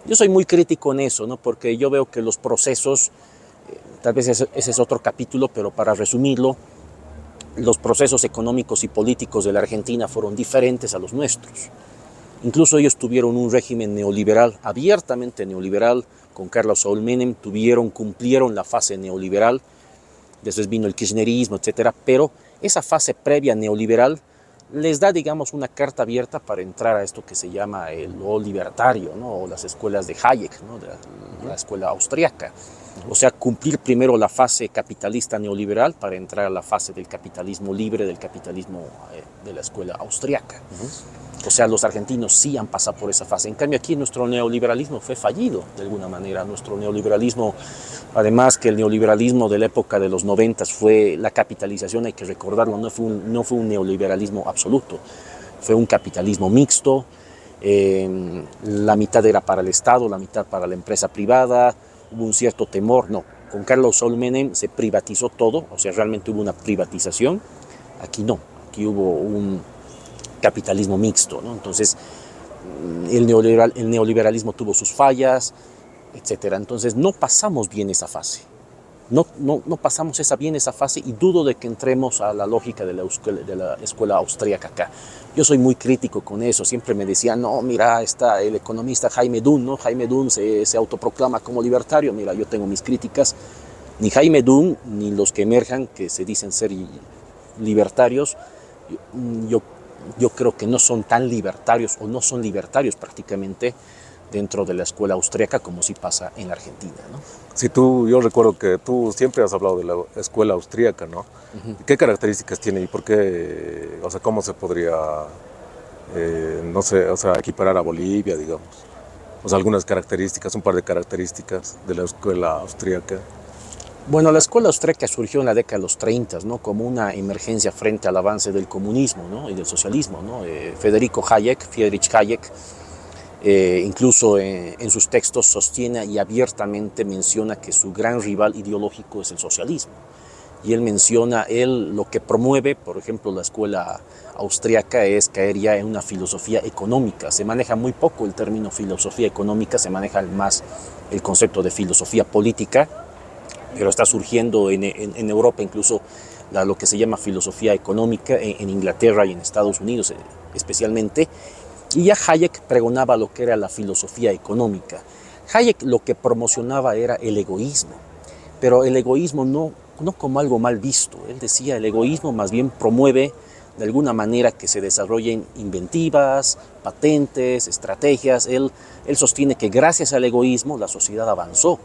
Yo soy muy crítico en eso, ¿no? Porque yo veo que los procesos, tal vez ese es otro capítulo, pero para resumirlo, los procesos económicos y políticos de la Argentina fueron diferentes a los nuestros. Incluso ellos tuvieron un régimen neoliberal, abiertamente neoliberal, con Carlos Saúl Menem, cumplieron la fase neoliberal, después vino el kirchnerismo, etcétera, pero esa fase previa neoliberal les da, digamos, una carta abierta para entrar a esto que se llama lo libertario, ¿no? O las escuelas de Hayek, ¿no? La escuela austriaca. O sea, cumplir primero la fase capitalista neoliberal para entrar a la fase del capitalismo libre, del capitalismo de la escuela austriaca. O sea, los argentinos sí han pasado por esa fase. En cambio, aquí nuestro neoliberalismo fue fallido, de alguna manera. Nuestro neoliberalismo, además que el neoliberalismo de la época de los 90 fue la capitalización, hay que recordarlo, no fue un neoliberalismo absoluto. Fue un capitalismo mixto, la mitad era para el Estado, la mitad para la empresa privada, hubo un cierto temor. No, con Carlos Saúl Menem se privatizó todo, o sea, realmente hubo una privatización. Aquí no, aquí hubo un capitalismo mixto, ¿no? Entonces, el neoliberalismo tuvo sus fallas, etcétera. Entonces, no pasamos bien esa fase. No pasamos bien esa fase y dudo de que entremos a la lógica de la escuela austríaca acá. Yo soy muy crítico con eso. Siempre me decían, no, mira, está el economista Jaime Dunn, ¿no? Jaime Dunn se autoproclama como libertario. Mira, yo tengo mis críticas. Ni Jaime Dunn, ni los que emerjan, que se dicen ser libertarios, yo creo que no son tan libertarios o no son libertarios prácticamente dentro de la escuela austríaca como sí pasa en la Argentina, ¿no? Sí, yo recuerdo que tú siempre has hablado de la escuela austríaca, ¿no? ¿Qué características tiene y por qué, o sea, cómo se podría, no sé, o sea, equiparar a Bolivia, digamos? O sea, algunas características, un par de características de la escuela austríaca. Bueno, la escuela austríaca surgió en la década de los 30, ¿no? Como una emergencia frente al avance del comunismo, ¿no? Y del socialismo, ¿no? Friedrich Hayek, incluso en sus textos sostiene y abiertamente menciona que su gran rival ideológico es el socialismo. Y él menciona, lo que promueve, por ejemplo, la escuela austríaca es caer ya en una filosofía económica. Se maneja muy poco el término filosofía económica, se maneja más el concepto de filosofía política, pero está surgiendo en Europa incluso lo que se llama filosofía económica, en Inglaterra y en Estados Unidos especialmente, y ya Hayek pregonaba lo que era la filosofía económica. Hayek lo que promocionaba era el egoísmo, pero el egoísmo no como algo mal visto. Él decía, el egoísmo más bien promueve de alguna manera que se desarrollen inventivas, patentes, estrategias. Él sostiene que gracias al egoísmo la sociedad avanzó.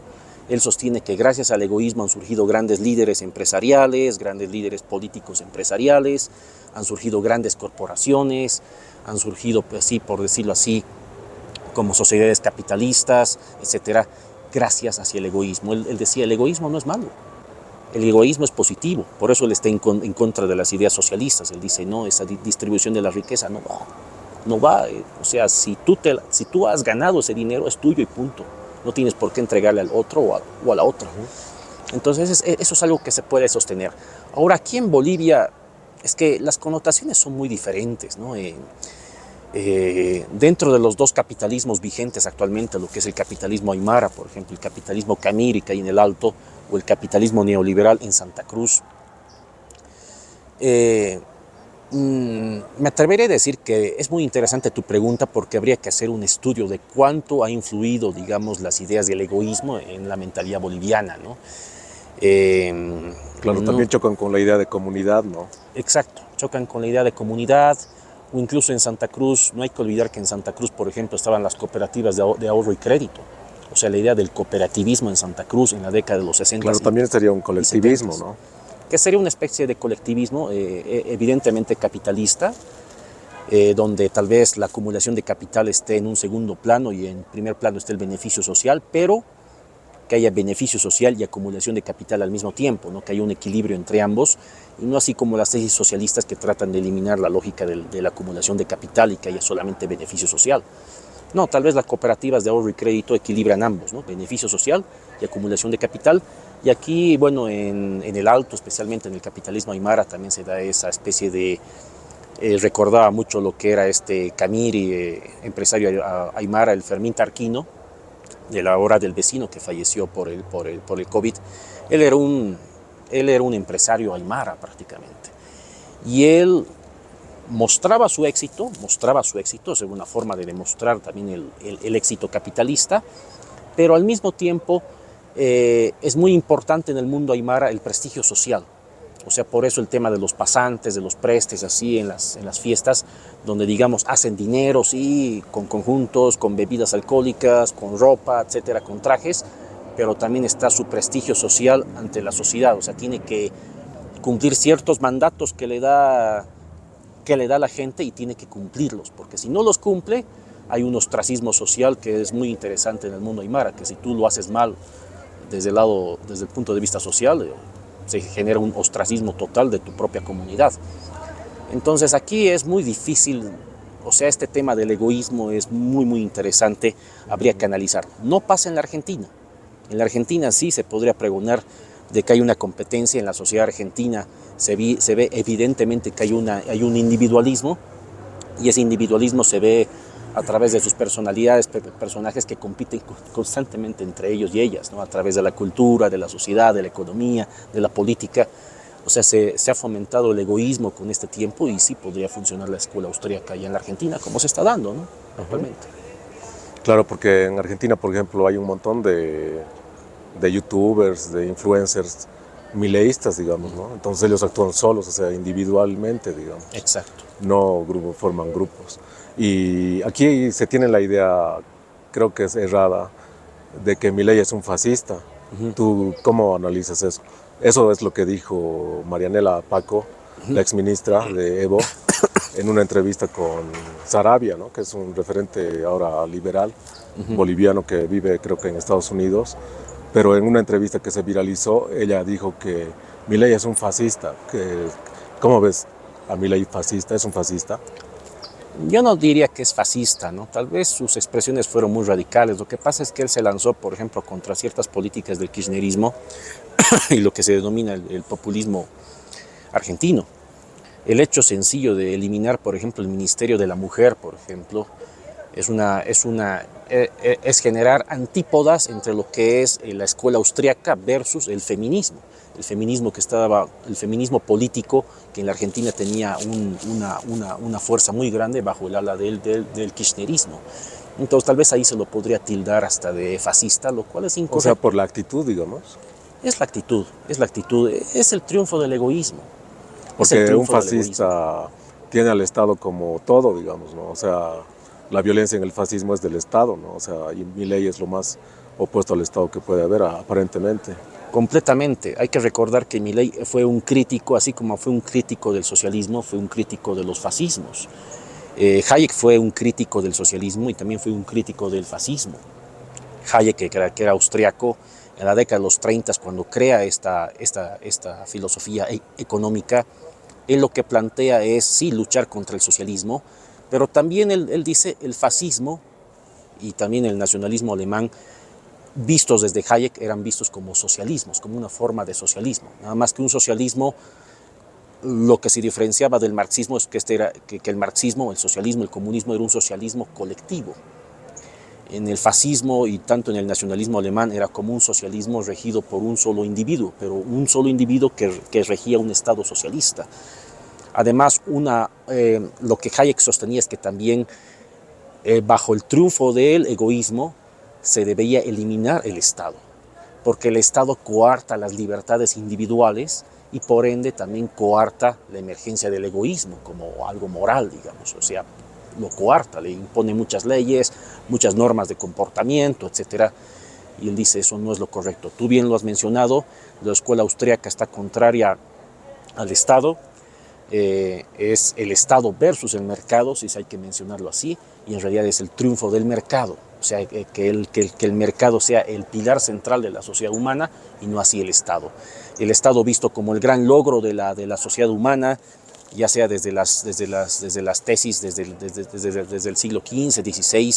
Él sostiene que gracias al egoísmo han surgido grandes líderes empresariales, grandes líderes políticos empresariales, han surgido grandes corporaciones, han surgido, pues sí, por decirlo así, como sociedades capitalistas, etcétera, gracias hacia el egoísmo. Él decía, el egoísmo no es malo, el egoísmo es positivo, por eso él está en contra de las ideas socialistas. Él dice, no, esa distribución de la riqueza no va, o sea, si tú has ganado ese dinero es tuyo y punto. No tienes por qué entregarle al otro o a la otra. Entonces, eso es algo que se puede sostener. Ahora, aquí en Bolivia, es que las connotaciones son muy diferentes, ¿no? Dentro de los dos capitalismos vigentes actualmente, lo que es el capitalismo aymara, por ejemplo, el capitalismo camiri que hay en el Alto, o el capitalismo neoliberal en Santa Cruz, me atreveré a decir que es muy interesante tu pregunta porque habría que hacer un estudio de cuánto ha influido, digamos, las ideas del egoísmo en la mentalidad boliviana, ¿no? Claro, también chocan con la idea de comunidad, ¿no? Exacto, chocan con la idea de comunidad, o incluso en Santa Cruz. No hay que olvidar que en Santa Cruz, por ejemplo, estaban las cooperativas de ahorro y crédito. O sea, la idea del cooperativismo en Santa Cruz en la década de los 60. Claro, también sería un colectivismo, ¿no? Que sería una especie de colectivismo evidentemente capitalista, donde tal vez la acumulación de capital esté en un segundo plano y en primer plano esté el beneficio social, pero que haya beneficio social y acumulación de capital al mismo tiempo, ¿no? Que haya un equilibrio entre ambos, y no así como las tesis socialistas que tratan de eliminar la lógica de la acumulación de capital y que haya solamente beneficio social. No, tal vez las cooperativas de ahorro y crédito equilibran ambos, ¿no? Beneficio social y acumulación de capital. Y aquí, bueno, en el Alto, especialmente en el capitalismo aymara, también se da esa especie de... recordaba mucho lo que era este camiri, empresario aymara, el Fermín Tarquino, de la hora del vecino que falleció por el COVID. Él era un empresario aymara prácticamente. Y él mostraba su éxito, es una forma de demostrar también el éxito capitalista, pero al mismo tiempo es muy importante en el mundo aymara el prestigio social. O sea, por eso el tema de los pasantes, de los prestes, así en las fiestas, donde digamos hacen dinero, sí, con conjuntos, con bebidas alcohólicas, con ropa, etcétera, con trajes, pero también está su prestigio social ante la sociedad. O sea, tiene que cumplir ciertos mandatos que le da la gente y tiene que cumplirlos, porque si no los cumple, hay un ostracismo social que es muy interesante en el mundo aymara, que si tú lo haces mal desde el punto de vista social, se genera un ostracismo total de tu propia comunidad. Entonces aquí es muy difícil, o sea, este tema del egoísmo es muy interesante, habría que analizar. No pasa en la Argentina. En la Argentina sí se podría pregonar de que hay una competencia en la sociedad argentina, se ve evidentemente que hay un individualismo, y ese individualismo se ve a través de sus personalidades, personajes que compiten constantemente entre ellos y ellas, ¿no? A través de la cultura, de la sociedad, de la economía, de la política. O sea, se ha fomentado el egoísmo con este tiempo y sí podría funcionar la escuela austríaca allá en la Argentina, como se está dando, ¿no? Actualmente. Claro, porque en Argentina, por ejemplo, hay un montón de youtubers, de influencers mileístas, digamos, ¿no? Entonces ellos actúan solos, o sea, individualmente, digamos. Exacto. No forman grupos. Y aquí se tiene la idea, creo que es errada, de que Milei es un fascista. ¿Tú cómo analizas eso? Eso es lo que dijo Marianela Paco, la exministra de Evo, en una entrevista con Sarabia, ¿no? Que es un referente ahora liberal, boliviano que vive creo que en Estados Unidos, pero en una entrevista que se viralizó, ella dijo que Milei es un fascista. ¿Cómo ves a Milei fascista? ¿Es un fascista? Yo no diría que es fascista, ¿no? Tal vez sus expresiones fueron muy radicales. Lo que pasa es que él se lanzó, por ejemplo, contra ciertas políticas del kirchnerismo y lo que se denomina el populismo argentino. El hecho sencillo de eliminar, por ejemplo, el Ministerio de la Mujer, por ejemplo, es generar antípodas entre lo que es la escuela austríaca versus el feminismo. El feminismo político, que en la Argentina tenía una fuerza muy grande bajo el ala del kirchnerismo. Entonces tal vez ahí se lo podría tildar hasta de fascista, lo cual es incorrecto. O sea, por la actitud, digamos. Es la actitud, es el triunfo del egoísmo. Porque un fascista tiene al Estado como todo, digamos, ¿no? O sea, la violencia en el fascismo es del Estado, ¿no? O sea, y Milei es lo más opuesto al Estado que puede haber, aparentemente. Completamente. Hay que recordar que Milei fue un crítico, así como fue un crítico del socialismo, fue un crítico de los fascismos. Hayek fue un crítico del socialismo y también fue un crítico del fascismo. Hayek, que era austriaco, en la década de los 30, cuando crea esta filosofía económica, él lo que plantea es, sí, luchar contra el socialismo, pero también él dice el fascismo y también el nacionalismo alemán, vistos desde Hayek, eran vistos como socialismos, como una forma de socialismo. Nada más que un socialismo, lo que se diferenciaba del marxismo es que el marxismo, el socialismo, el comunismo era un socialismo colectivo. En el fascismo y tanto en el nacionalismo alemán era como un socialismo regido por un solo individuo, pero un solo individuo que regía un Estado socialista. Además, lo que Hayek sostenía es que también bajo el triunfo del egoísmo se debía eliminar el Estado, porque el Estado coarta las libertades individuales y por ende también coarta la emergencia del egoísmo como algo moral, digamos, o sea, lo coarta, le impone muchas leyes, muchas normas de comportamiento, etc. Y él dice, eso no es lo correcto. Tú bien lo has mencionado, la escuela austríaca está contraria al Estado, es el Estado versus el mercado, si hay que mencionarlo así, y en realidad es el triunfo del mercado, o sea, que el mercado sea el pilar central de la sociedad humana y no así el Estado. El Estado visto como el gran logro de la sociedad humana, ya sea desde las tesis, desde el siglo XV, XVI,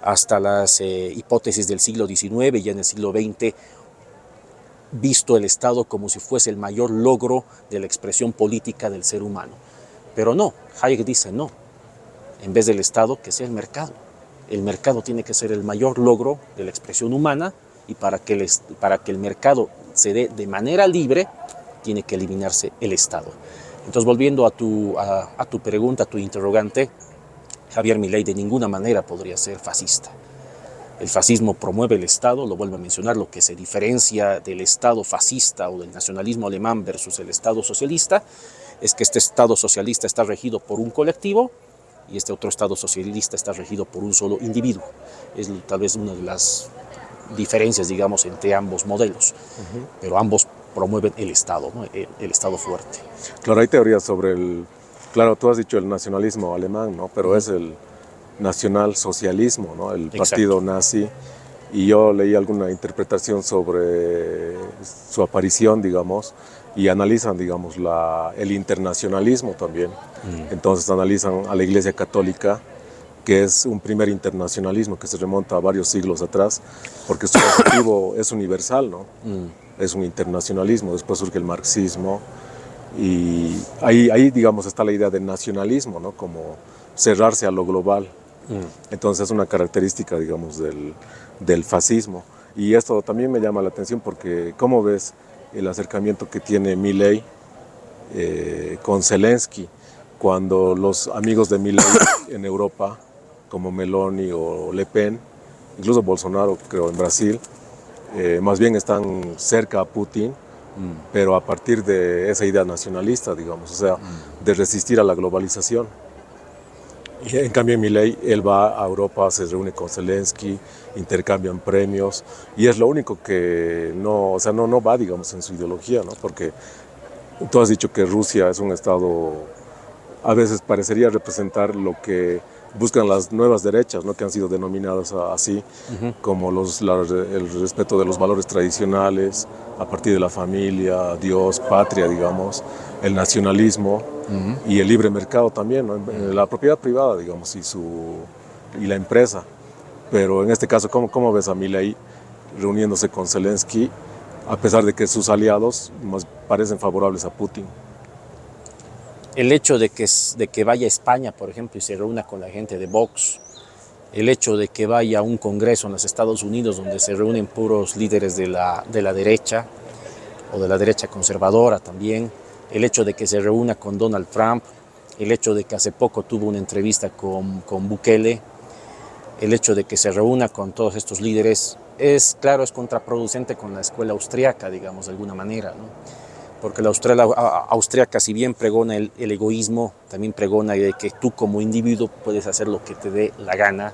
hasta las hipótesis del siglo XIX, ya en el siglo XX, visto el Estado como si fuese el mayor logro de la expresión política del ser humano. Pero no, Hayek dice no, en vez del Estado, que sea el mercado. El mercado tiene que ser el mayor logro de la expresión humana y para que el mercado se dé de manera libre, tiene que eliminarse el Estado. Entonces, volviendo a tu pregunta, a tu interrogante, Javier Milei de ninguna manera podría ser fascista. El fascismo promueve el Estado, lo vuelvo a mencionar, lo que se diferencia del Estado fascista o del nacionalismo alemán versus el Estado socialista es que este Estado socialista está regido por un colectivo y este otro Estado socialista está regido por un solo individuo. Es tal vez una de las diferencias, digamos, entre ambos modelos, pero ambos promueven el Estado, ¿no? El Estado fuerte. Claro, hay teorías sobre claro, tú has dicho el nacionalismo alemán, ¿no? Pero es el nacionalsocialismo, ¿no? El partido nazi, y yo leí alguna interpretación sobre su aparición, digamos, y analizan, digamos, el internacionalismo también. Entonces analizan a la Iglesia Católica, que es un primer internacionalismo que se remonta a varios siglos atrás, porque su objetivo es universal, ¿no? Es un internacionalismo. Después surge el marxismo, y ahí, digamos, está la idea del nacionalismo, ¿no? Como cerrarse a lo global. Entonces es una característica, digamos, del fascismo. Y esto también me llama la atención porque, ¿cómo ves el acercamiento que tiene Milei con Zelensky? Cuando los amigos de Milei en Europa, como Meloni o Le Pen, incluso Bolsonaro, creo, en Brasil, más bien están cerca a Putin, pero a partir de esa idea nacionalista, digamos, o sea, de resistir a la globalización. Y en cambio, Milei, él va a Europa, se reúne con Zelensky, intercambian premios, y es lo único que no va, digamos, en su ideología, ¿no? Porque tú has dicho que Rusia es un estado, a veces parecería representar lo que buscan las nuevas derechas, ¿no? Que han sido denominadas así, como el respeto de los valores tradicionales, a partir de la familia, Dios, patria, digamos, el nacionalismo y el libre mercado también, ¿no? La propiedad privada, digamos, y la empresa. Pero en este caso, ¿cómo ves a Milei reuniéndose con Zelensky, a pesar de que sus aliados más parecen favorables a Putin? El hecho de que vaya a España, por ejemplo, y se reúna con la gente de Vox, el hecho de que vaya a un congreso en los Estados Unidos donde se reúnen puros líderes de la derecha o de la derecha conservadora también, el hecho de que se reúna con Donald Trump, el hecho de que hace poco tuvo una entrevista con Bukele, el hecho de que se reúna con todos estos líderes, es contraproducente con la escuela austriaca, digamos, de alguna manera, ¿no? Porque la austriaca, si bien pregona el egoísmo, también pregona de que tú como individuo puedes hacer lo que te dé la gana,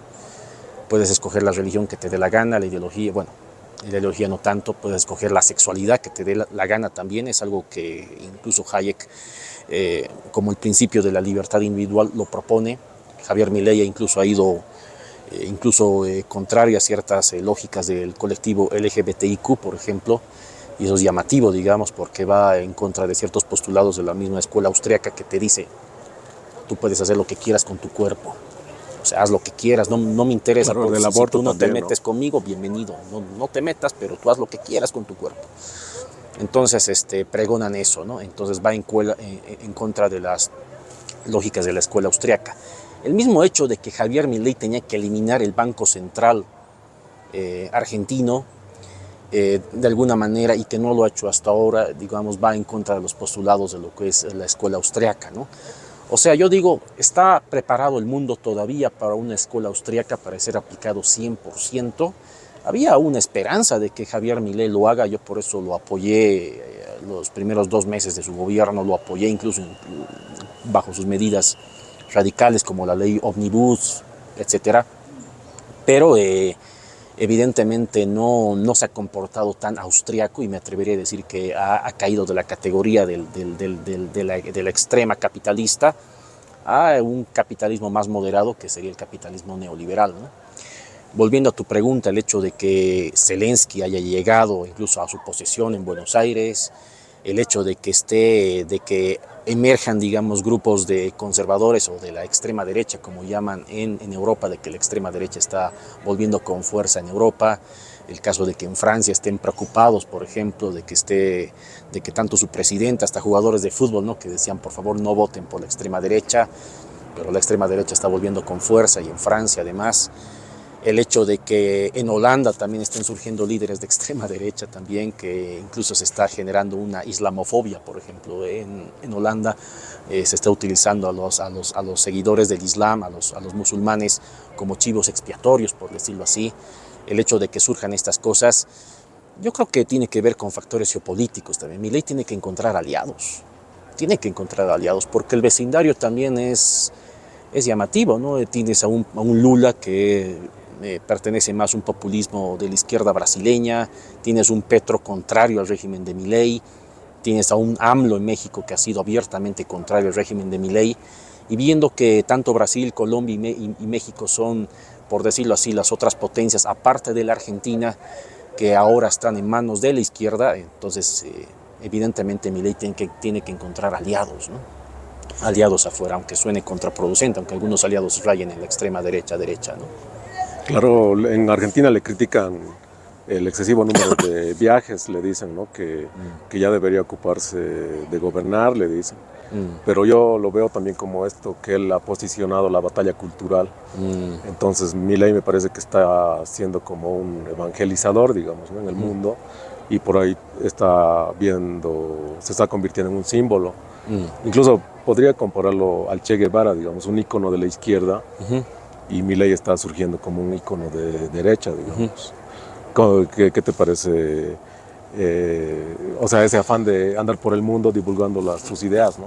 puedes escoger la religión que te dé la gana, la ideología no tanto, puedes escoger la sexualidad que te dé la gana también, es algo que incluso Hayek, como el principio de la libertad individual, lo propone. Javier Milei incluso ha ido contrario a ciertas lógicas del colectivo LGBTIQ, por ejemplo, y eso es llamativo, digamos, porque va en contra de ciertos postulados de la misma escuela austriaca que te dice, tú puedes hacer lo que quieras con tu cuerpo, o sea, haz lo que quieras, no me interesa, claro, porque si tú no también, te metes conmigo, bienvenido, no te metas, pero tú haz lo que quieras con tu cuerpo. Entonces pregonan eso, ¿no? Entonces va en contra de las lógicas de la escuela austriaca. El mismo hecho de que Javier Milei tenía que eliminar el Banco Central argentino, de alguna manera, y que no lo ha hecho hasta ahora, digamos, va en contra de los postulados de lo que es la escuela austriaca, ¿no? O sea, yo digo, ¿está preparado el mundo todavía para una escuela austriaca para ser aplicado 100%? Había una esperanza de que Javier Milei lo haga, yo por eso lo apoyé los primeros 2 meses de su gobierno, lo apoyé incluso bajo sus medidas radicales como la ley Omnibus, etcétera, pero evidentemente no se ha comportado tan austriaco, y me atrevería a decir que ha caído de la categoría de la extrema capitalista a un capitalismo más moderado, que sería el capitalismo neoliberal, ¿no? Volviendo a tu pregunta, el hecho de que Zelensky haya llegado incluso a su posesión en Buenos Aires, el hecho de que emerjan, digamos, grupos de conservadores o de la extrema derecha, como llaman en Europa, de que la extrema derecha está volviendo con fuerza en Europa, el caso de que en Francia estén preocupados, por ejemplo, de que tanto su presidente, hasta jugadores de fútbol, ¿no?, que decían, por favor, no voten por la extrema derecha, pero la extrema derecha está volviendo con fuerza, y en Francia, además. El hecho de que en Holanda también estén surgiendo líderes de extrema derecha también, que incluso se está generando una islamofobia, por ejemplo. En Holanda se está utilizando a los seguidores del Islam, a los musulmanes, como chivos expiatorios, por decirlo así. El hecho de que surjan estas cosas, yo creo que tiene que ver con factores geopolíticos también. Milei tiene que encontrar aliados. Tiene que encontrar aliados, porque el vecindario también es llamativo, ¿no? Tienes a un Lula que pertenece más a un populismo de la izquierda brasileña, tienes un Petro contrario al régimen de Milei, tienes a un AMLO en México que ha sido abiertamente contrario al régimen de Milei, y viendo que tanto Brasil, Colombia y México son, por decirlo así, las otras potencias, aparte de la Argentina, que ahora están en manos de la izquierda, entonces evidentemente Milei tiene que encontrar aliados, ¿no? Aliados afuera, aunque suene contraproducente, aunque algunos aliados rayen en la extrema derecha, ¿no? Claro, en Argentina le critican el excesivo número de viajes, le dicen, ¿no? Que ya debería ocuparse de gobernar, le dicen. Pero yo lo veo también como esto, que él ha posicionado la batalla cultural. Entonces Milei me parece que está siendo como un evangelizador, digamos, ¿no? En el mundo, y por ahí se está convirtiendo en un símbolo. Incluso podría compararlo al Che Guevara, digamos, un ícono de la izquierda, y Milei está surgiendo como un ícono de derecha, digamos. ¿Qué te parece? O sea, ese afán de andar por el mundo divulgando sus ideas, ¿no?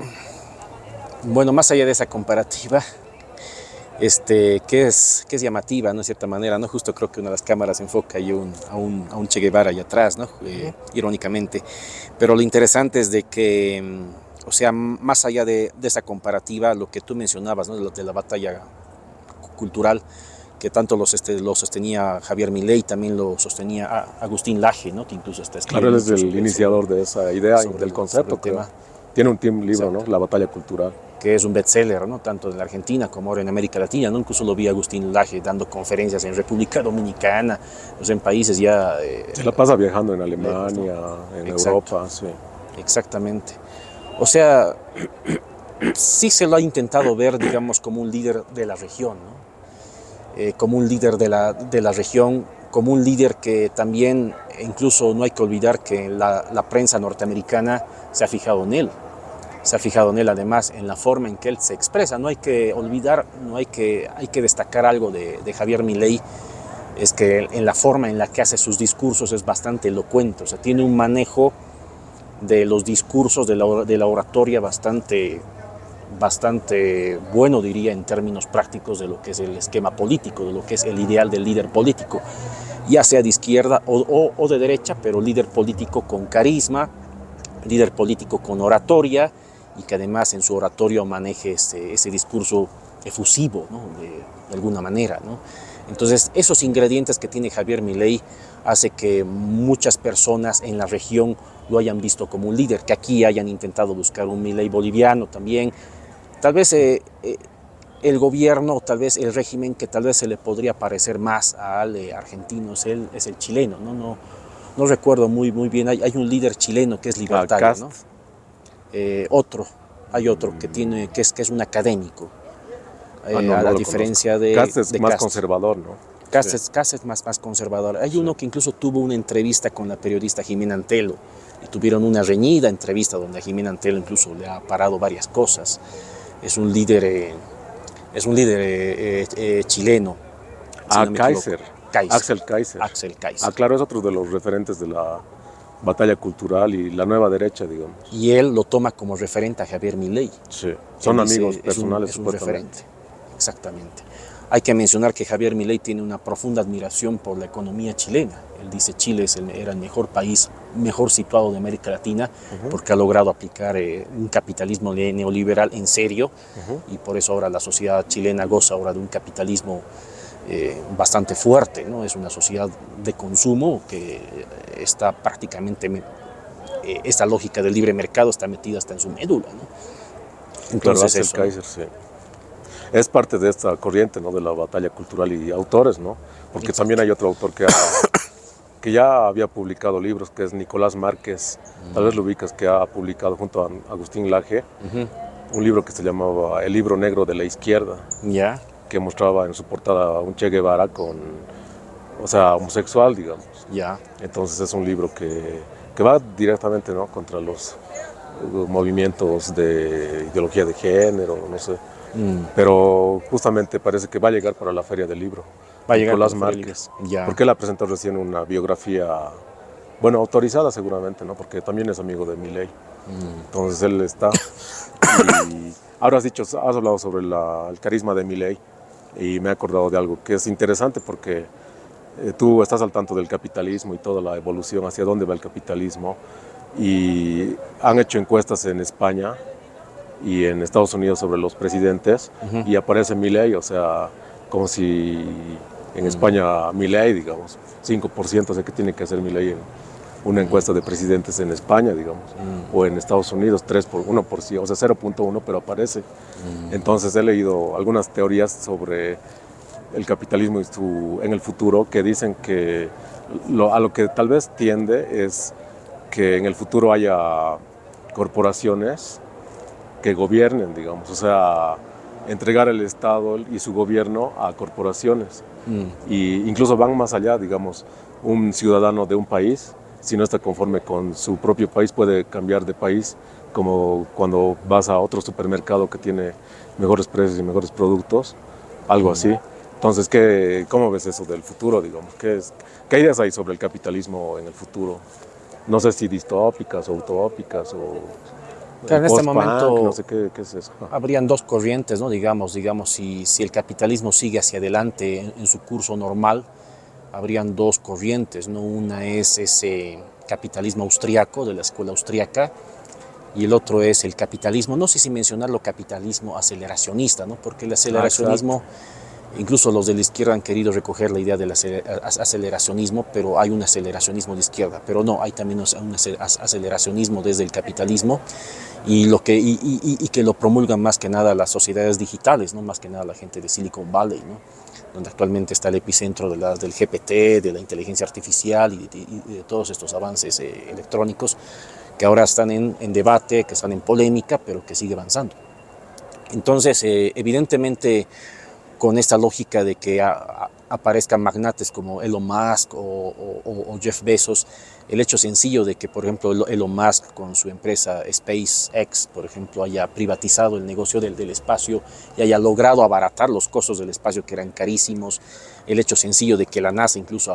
Bueno, más allá de esa comparativa, que es llamativa, ¿no? De cierta manera, ¿no? Justo creo que una de las cámaras enfoca ahí a un Che Guevara allá atrás, ¿no? Irónicamente. Pero lo interesante es de que, o sea, más allá de esa comparativa, lo que tú mencionabas, ¿no? De la batalla cultural, que tanto lo sostenía Javier Milei, también lo sostenía Agustín Laje, ¿no? Que incluso está escribiendo. Claro, él es el iniciador de esa idea y del concepto, creo. Tiene un libro, ¿no? La batalla cultural. Que es un bestseller, ¿no? Tanto en la Argentina como ahora en América Latina, ¿no? Incluso lo vi a Agustín Laje dando conferencias en República Dominicana, o sea, en países ya... se la pasa viajando en Alemania, en Europa, sí. Exactamente. O sea, sí se lo ha intentado ver, digamos, como un líder de la región, ¿no? Como un líder de la región, como un líder que también, incluso no hay que olvidar que la prensa norteamericana se ha fijado en él. Se ha fijado en él además en la forma en que él se expresa. No hay que olvidar, hay que destacar algo de Javier Milei, es que en la forma en la que hace sus discursos es bastante elocuente. O sea, tiene un manejo de los discursos, de la oratoria bastante bueno, diría, en términos prácticos de lo que es el esquema político, de lo que es el ideal del líder político, ya sea de izquierda o de derecha, pero líder político con carisma, líder político con oratoria, y que además en su oratorio maneje ese discurso efusivo, ¿no? de alguna manera, ¿no? Entonces, esos ingredientes que tiene Javier Milei hace que muchas personas en la región lo hayan visto como un líder, que aquí hayan intentado buscar un Milei boliviano también. Tal vez el gobierno, o tal vez el régimen que tal vez se le podría parecer más al argentino es el chileno, ¿no? No recuerdo muy bien, hay un líder chileno que es libertario, ¿no? Hay otro que es un académico, a la diferencia de Kast es más conservador, ¿no? Kast es más conservador. Hay uno que incluso tuvo una entrevista con la periodista Jimena Antelo, y tuvieron una reñida entrevista donde a Jimena Antelo incluso le ha parado varias cosas. Es un líder chileno. Axel Kaiser. Claro, es otro de los referentes de la batalla cultural y la nueva derecha, digamos. Y él lo toma como referente a Javier Milei. Sí, son amigos personales. Es un referente, exactamente. Hay que mencionar que Javier Milei tiene una profunda admiración por la economía chilena. Él dice Chile era el mejor país, mejor situado de América Latina, porque ha logrado aplicar un capitalismo neoliberal en serio, y por eso ahora la sociedad chilena goza ahora de un capitalismo bastante fuerte, ¿no? Es una sociedad de consumo que está prácticamente, esta lógica del libre mercado está metida hasta en su médula, ¿no? Entonces claro, Kaiser, sí. Es parte de esta corriente, ¿no? De la batalla cultural y autores, ¿no? Porque también hay otro autor que ya había publicado libros, que es Nicolás Márquez, tal vez lo ubicas, que ha publicado junto a Agustín Laje un libro que se llamaba El libro negro de la izquierda. Ya. que mostraba en su portada un Che Guevara o sea, homosexual, digamos. Ya. Entonces es un libro que va directamente, ¿no?, contra los movimientos de ideología de género, no sé. Pero justamente parece que va a llegar para la Feria del Libro. Va a llegar Nicolás para la Feria del Márquez. Libro. Ya. Porque él ha presentado recién una biografía, bueno, autorizada seguramente, ¿no? Porque también es amigo de Milei. Entonces él está. Y ahora has hablado sobre el carisma de Milei y me he acordado de algo que es interesante porque tú estás al tanto del capitalismo y toda la evolución, hacia dónde va el capitalismo. Y han hecho encuestas en España y en Estados Unidos sobre los presidentes y aparece Milei, o sea, como si en España Milei, digamos, 5% de que tiene que hacer Milei en una encuesta de presidentes en España, digamos, o en Estados Unidos 1%, o sea, 0.1, pero aparece. Entonces he leído algunas teorías sobre el capitalismo en el futuro que dicen que a lo que tal vez tiende es que en el futuro haya corporaciones que gobiernen, digamos, o sea, entregar el Estado y su gobierno a corporaciones. Y incluso van más allá, digamos, un ciudadano de un país, si no está conforme con su propio país, puede cambiar de país, como cuando vas a otro supermercado que tiene mejores precios y mejores productos, algo así. Entonces, ¿cómo ves eso del futuro, digamos? ¿Qué ideas hay sobre el capitalismo en el futuro? No sé si distópicas o utópicas o Claro, en este momento no sé qué es eso. habrían dos corrientes, ¿no? Digamos si el capitalismo sigue hacia adelante en su curso normal, habrían dos corrientes, ¿no? Una es ese capitalismo austriaco, de la escuela austriaca, y el otro es el capitalismo, no sé si mencionarlo capitalismo aceleracionista, ¿no? Porque el aceleracionismo, incluso los de la izquierda han querido recoger la idea del aceleracionismo, pero hay un aceleracionismo de izquierda, pero no, hay también un aceleracionismo desde el capitalismo y que lo promulgan más que nada las sociedades digitales, ¿no? Más que nada la gente de Silicon Valley, ¿no? Donde actualmente está el epicentro del GPT, de la inteligencia artificial y de todos estos avances electrónicos que ahora están en debate, que están en polémica, pero que sigue avanzando. Entonces, evidentemente, con esta lógica de que aparezcan magnates como Elon Musk o Jeff Bezos, el hecho sencillo de que, por ejemplo, Elon Musk con su empresa SpaceX, por ejemplo, haya privatizado el negocio del espacio y haya logrado abaratar los costos del espacio que eran carísimos, el hecho sencillo de que la NASA, incluso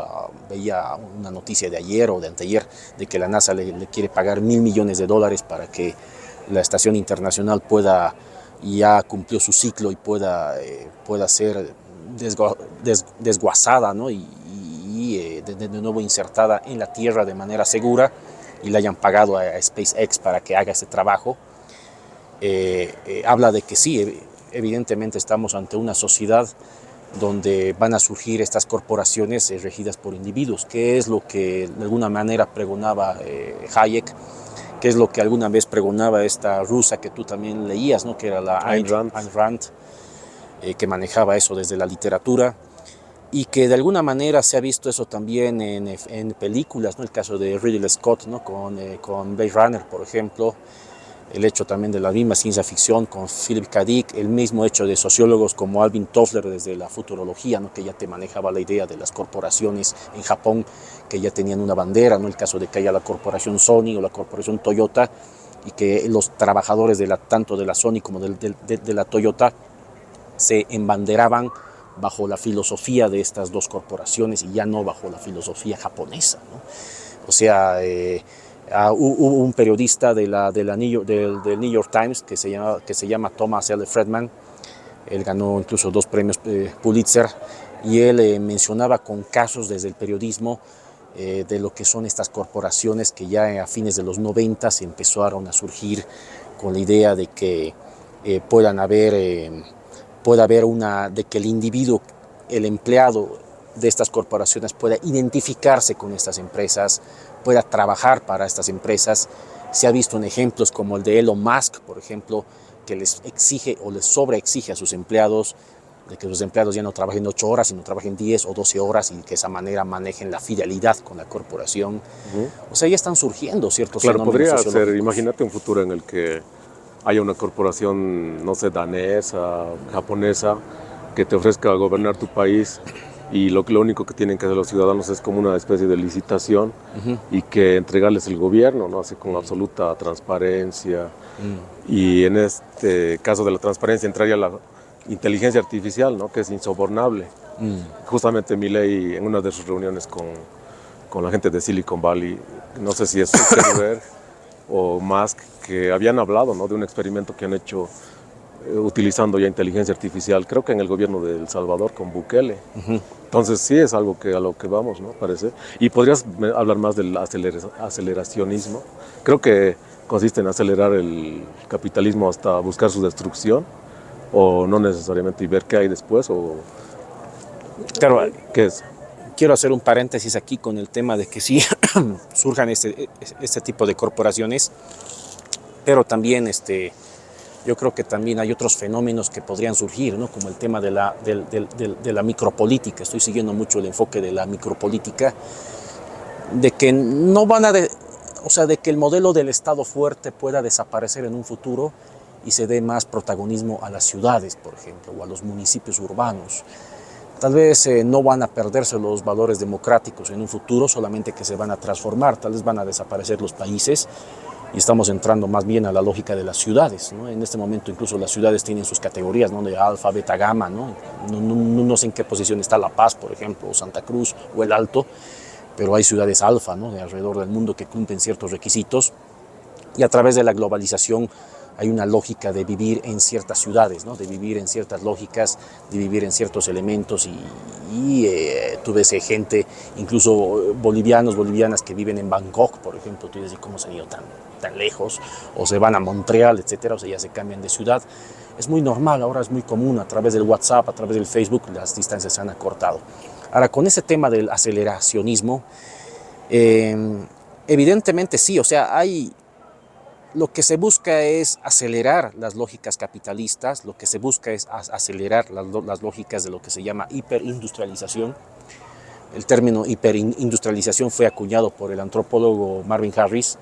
veía una noticia de ayer o de anteayer, de que la NASA le quiere pagar $1.000 millones para que la estación internacional ya cumplió su ciclo y pueda ser desguazada, ¿no? y de nuevo insertada en la Tierra de manera segura, y le hayan pagado a SpaceX para que haga ese trabajo, habla de que sí, evidentemente estamos ante una sociedad donde van a surgir estas corporaciones regidas por individuos, que es lo que de alguna manera pregonaba Hayek, que es lo que alguna vez pregonaba esta rusa que tú también leías, ¿no? Que era la Ayn Rand, que manejaba eso desde la literatura, y que de alguna manera se ha visto eso también en películas, ¿no? El caso de Ridley Scott, ¿no? Con Blade Runner, por ejemplo, el hecho también de la misma ciencia ficción con Philip K. Dick, el mismo hecho de sociólogos como Alvin Toffler desde la futurología, ¿no? Que ya te manejaba la idea de las corporaciones en Japón, que ya tenían una bandera, ¿no? El caso de que haya la corporación Sony o la corporación Toyota, y que los trabajadores tanto de la Sony como de la Toyota se embanderaban bajo la filosofía de estas dos corporaciones y ya no bajo la filosofía japonesa, ¿no? O sea, hubo un periodista del New York Times que se llama Thomas L. Friedman. Él ganó incluso 2 premios Pulitzer, y él mencionaba con casos desde el periodismo de lo que son estas corporaciones que ya a fines de los 90 se empezaron a surgir con la idea de que pueda haber de que el individuo, el empleado de estas corporaciones pueda identificarse con estas empresas, pueda trabajar para estas empresas. Se ha visto en ejemplos como el de Elon Musk, por ejemplo, que les exige o les sobreexige a sus empleados de que sus empleados ya no trabajen 8 horas, sino trabajen 10 o 12 horas, y que de esa manera manejen la fidelidad con la corporación. O sea, ya están surgiendo ciertos fenómenos podría ser, imagínate un futuro en el que haya una corporación, no sé, danesa, japonesa, que te ofrezca gobernar tu país y lo único que tienen que hacer los ciudadanos es como una especie de licitación y que entregarles el gobierno, ¿no? Así con absoluta transparencia. Y en este caso de la transparencia entraría la inteligencia artificial, ¿no? Que es insobornable. Justamente Milei en una de sus reuniones con la gente de Silicon Valley, no sé si es Zuckerberg o Musk, que habían hablado, ¿no? De un experimento que han hecho utilizando ya inteligencia artificial, creo que en el gobierno de El Salvador con Bukele. Entonces sí es algo que a lo que vamos, ¿no? Parece. Y podrías hablar más del aceleracionismo. Creo que consiste en acelerar el capitalismo hasta buscar su destrucción, o no necesariamente, y ver qué hay después, o Claro, qué es. quiero hacer un paréntesis aquí con el tema de que sí surjan este tipo de corporaciones, pero también yo creo que también hay otros fenómenos que podrían surgir, ¿no? Como el tema de la micropolítica. Estoy siguiendo mucho el enfoque de la micropolítica, de que no van a, o sea, de que el modelo del Estado fuerte pueda desaparecer en un futuro y se dé más protagonismo a las ciudades, por ejemplo, o a los municipios urbanos. Tal vez no van a perderse los valores democráticos en un futuro, solamente que se van a transformar, tal vez van a desaparecer los países y estamos entrando más bien a la lógica de las ciudades, ¿no? En este momento incluso las ciudades tienen sus categorías, ¿no? De alfa, beta, gamma, ¿no? No sé en qué posición está La Paz, por ejemplo, o Santa Cruz o El Alto, pero hay ciudades alfa, ¿no? De alrededor del mundo que cumplen ciertos requisitos, y a través de la globalización hay una lógica de vivir en ciertas ciudades, ¿no? De vivir en ciertas lógicas, de vivir en ciertos elementos y tú ves gente, incluso bolivianas que viven en Bangkok, por ejemplo, tú dices, ¿cómo se han ido tan lejos? O se van a Montreal, etcétera, o sea, ya se cambian de ciudad. Es muy normal, ahora es muy común, a través del WhatsApp, a través del Facebook, las distancias se han acortado. Ahora, con ese tema del aceleracionismo, evidentemente sí, o sea, lo que se busca es acelerar las lógicas capitalistas, lo que se busca es acelerar las lógicas de lo que se llama hiperindustrialización. El término hiperindustrialización fue acuñado por el antropólogo Marvin Harris,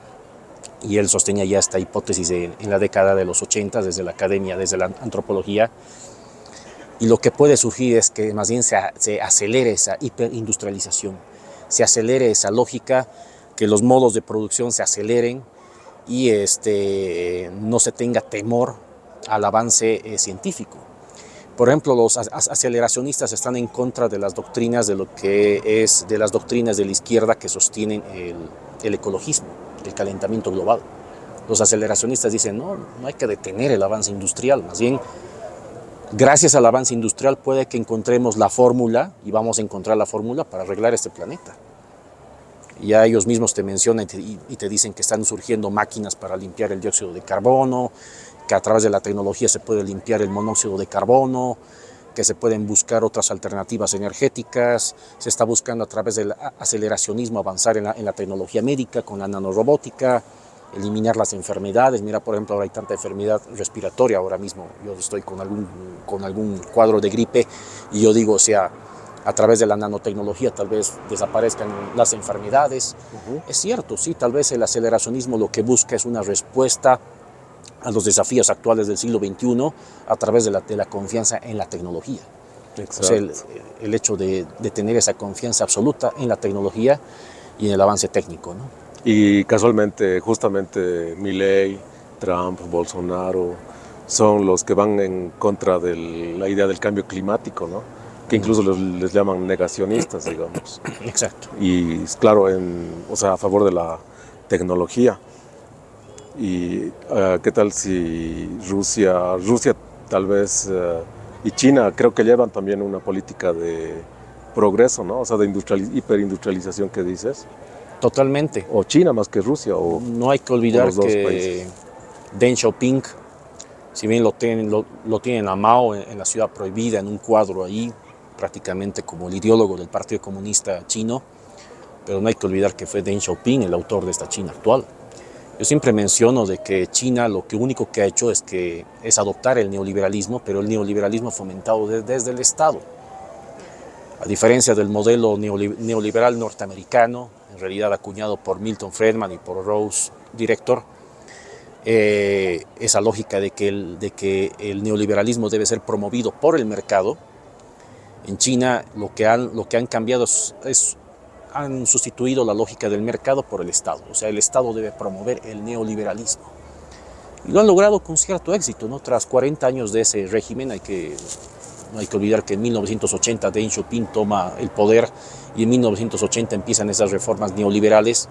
y él sostenía ya esta hipótesis en la década de los 80 desde la academia, desde la antropología. Y lo que puede surgir es que más bien se acelere esa hiperindustrialización, se acelere esa lógica, que los modos de producción se aceleren y no se tenga temor al avance científico. Por ejemplo, los aceleracionistas están en contra de las doctrinas de las doctrinas de la izquierda que sostienen el ecologismo, el calentamiento global. Los aceleracionistas dicen, no hay que detener el avance industrial, más bien gracias al avance industrial puede que encontremos la fórmula, y vamos a encontrar la fórmula para arreglar este planeta. Ya ellos mismos te mencionan y te dicen que están surgiendo máquinas para limpiar el dióxido de carbono, que a través de la tecnología se puede limpiar el monóxido de carbono, que se pueden buscar otras alternativas energéticas. Se está buscando a través del aceleracionismo avanzar en la tecnología médica, con la nanorobótica, eliminar las enfermedades. Mira, por ejemplo, ahora hay tanta enfermedad respiratoria ahora mismo. Yo estoy con algún cuadro de gripe y yo digo, o sea, a través de la nanotecnología tal vez desaparezcan las enfermedades. Es cierto, sí, tal vez el aceleracionismo lo que busca es una respuesta a los desafíos actuales del siglo XXI a través de la confianza en la tecnología. Exacto. O sea, el hecho de tener esa confianza absoluta en la tecnología y en el avance técnico, ¿no? Y casualmente, justamente Milei, Trump, Bolsonaro son los que van en contra de la idea del cambio climático, ¿no? Que incluso les llaman negacionistas, digamos. Exacto. Y claro, a favor de la tecnología. Y ¿qué tal si Rusia tal vez, y China creo que llevan también una política de progreso, ¿no? O sea, de hiperindustrialización que dices. Totalmente. O China más que Rusia. No hay que olvidar que Deng Xiaoping, si bien lo tienen a Mao en la ciudad prohibida, en un cuadro ahí, prácticamente como el ideólogo del Partido Comunista Chino, pero no hay que olvidar que fue Deng Xiaoping el autor de esta China actual. Yo siempre menciono de que China lo único que ha hecho es adoptar el neoliberalismo, pero el neoliberalismo fomentado desde el Estado. A diferencia del modelo neoliberal norteamericano, en realidad acuñado por Milton Friedman y por Rose Director, esa lógica de que el neoliberalismo debe ser promovido por el mercado, En China lo que han cambiado han sustituido la lógica del mercado por el Estado. O sea, el Estado debe promover el neoliberalismo. Y lo han logrado con cierto éxito, ¿no? Tras 40 años de ese régimen, no hay que olvidar que en 1980 Deng Xiaoping toma el poder y en 1980 empiezan esas reformas neoliberales.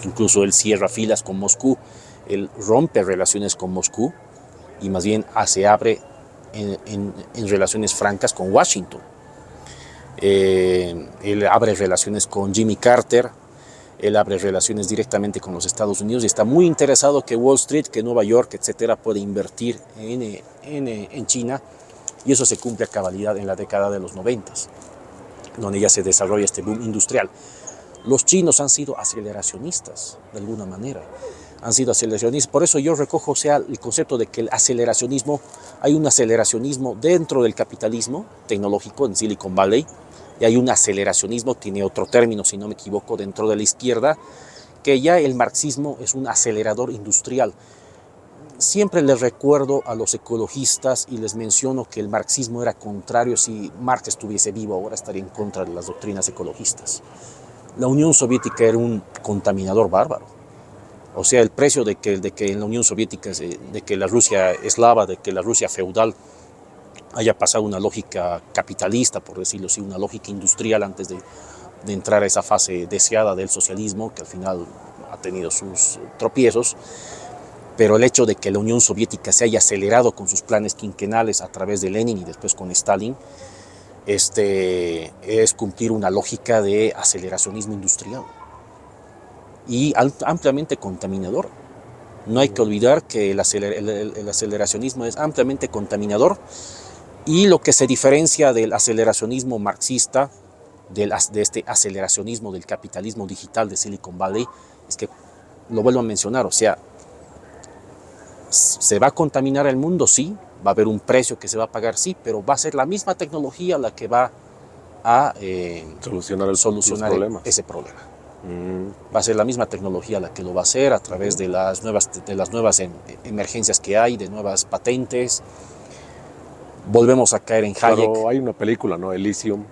Incluso él cierra filas con Moscú, él rompe relaciones con Moscú y más bien se abre en relaciones francas con Washington. Él abre relaciones con Jimmy Carter, él abre relaciones directamente con los Estados Unidos y está muy interesado que Wall Street, que Nueva York, etcétera, pueda invertir en China, y eso se cumple a cabalidad en la década de los 90, donde ya se desarrolla este boom industrial. Los chinos han sido aceleracionistas, de alguna manera. Han sido aceleracionistas. Por eso yo recojo, o sea, el concepto de que el aceleracionismo, hay un aceleracionismo dentro del capitalismo tecnológico en Silicon Valley, y hay un aceleracionismo, tiene otro término, si no me equivoco, dentro de la izquierda, que ya el marxismo es un acelerador industrial. Siempre les recuerdo a los ecologistas y les menciono que el marxismo era contrario. Si Marx estuviese vivo ahora estaría en contra de las doctrinas ecologistas. La Unión Soviética era un contaminador bárbaro. O sea, el precio de que en la Unión Soviética, de que la Rusia eslava, de que la Rusia feudal haya pasado una lógica capitalista, por decirlo así, una lógica industrial antes de entrar a esa fase deseada del socialismo, que al final ha tenido sus tropiezos. Pero el hecho de que la Unión Soviética se haya acelerado con sus planes quinquenales a través de Lenin y después con Stalin, es cumplir una lógica de aceleracionismo industrial y ampliamente contaminador. No hay que olvidar que el aceleracionismo es ampliamente contaminador, y lo que se diferencia del aceleracionismo marxista, de este aceleracionismo del capitalismo digital de Silicon Valley, es que, lo vuelvo a mencionar, o sea, ¿se va a contaminar el mundo? Sí. ¿Va a haber un precio que se va a pagar? Sí, pero va a ser la misma tecnología la que va a solucionar ese problema. Va a ser la misma tecnología la que lo va a hacer a través de las nuevas emergencias que hay, de nuevas patentes. Volvemos a caer en Hayek. Claro, hay una película, ¿no? Elysium,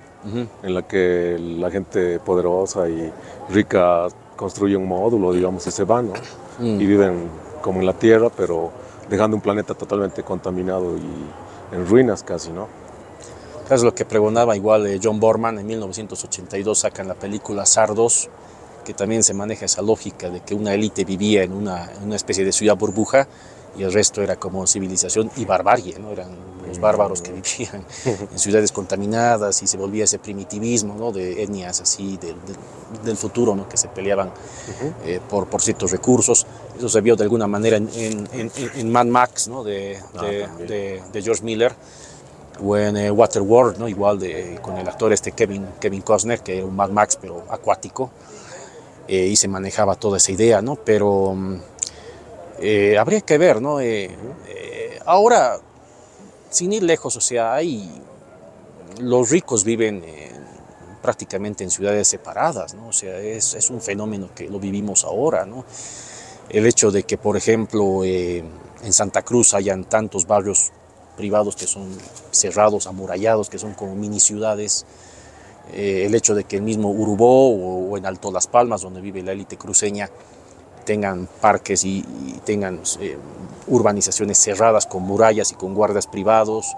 en la que la gente poderosa y rica construye un módulo, digamos, y se van, ¿no? Y viven como en la Tierra, pero dejando un planeta totalmente contaminado y en ruinas casi, ¿no? Es lo que pregonaba igual John Borman. En 1982 sacan la película Sardos, que también se maneja esa lógica de que una élite vivía en una especie de ciudad burbuja y el resto era como civilización y barbarie, ¿no? Eran los bárbaros que vivían en ciudades contaminadas, y se volvía ese primitivismo, ¿no? De etnias así del futuro, ¿no? Que se peleaban por ciertos recursos. Eso se vio de alguna manera en Mad Max, ¿no? de George Miller, o en Waterworld, ¿no? Igual con el actor Kevin Costner, que era un Mad Max pero acuático, y se manejaba toda esa idea, ¿no? Pero habría que ver, ¿no? Ahora, sin ir lejos, o sea, los ricos viven prácticamente en ciudades separadas, ¿no? O sea, es un fenómeno que lo vivimos ahora, ¿no? El hecho de que, por ejemplo, en Santa Cruz hayan tantos barrios privados que son cerrados, amurallados, que son como mini ciudades. El hecho de que el mismo Urubó o en Alto Las Palmas, donde vive la élite cruceña, tengan parques y tengan urbanizaciones cerradas con murallas y con guardias privados.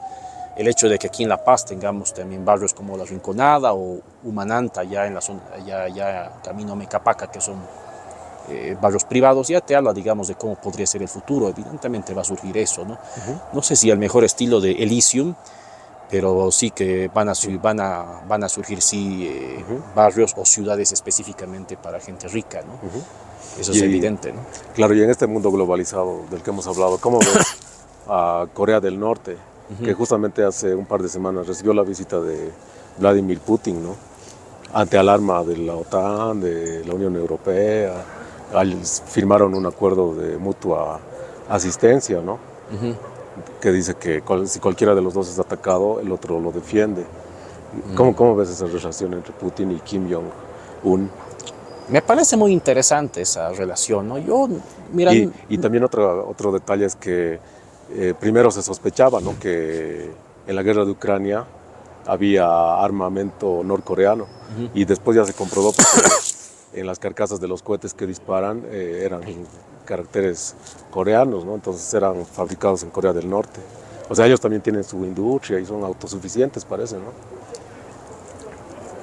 El hecho de que aquí en La Paz tengamos también barrios como La Rinconada o Humananta, ya en la zona, ya camino a Mecapaca, que son barrios privados, ya te habla, digamos, de cómo podría ser el futuro. Evidentemente va a surgir eso, ¿no? No sé si al mejor estilo de Elysium, pero sí que van a surgir barrios o ciudades específicamente para gente rica, ¿no? Eso es evidente, ¿no? Claro, y en este mundo globalizado del que hemos hablado, ¿cómo ves a Corea del Norte, que justamente hace un par de semanas recibió la visita de Vladimir Putin, ¿no? Ante alarma de la OTAN, de la Unión Europea, firmaron un acuerdo de mutua asistencia, ¿no? Que dice que si cualquiera de los dos es atacado, el otro lo defiende. ¿Cómo ves esa relación entre Putin y Kim Jong-un? Me parece muy interesante esa relación, ¿no? Y también otro detalle es que primero se sospechaba, ¿no? Que en la guerra de Ucrania había armamento norcoreano. Y después ya se comprobó porque en las carcasas de los cohetes que disparan eran caracteres coreanos, ¿no? Entonces eran fabricados en Corea del Norte. O sea, ellos también tienen su industria y son autosuficientes, parece, ¿no?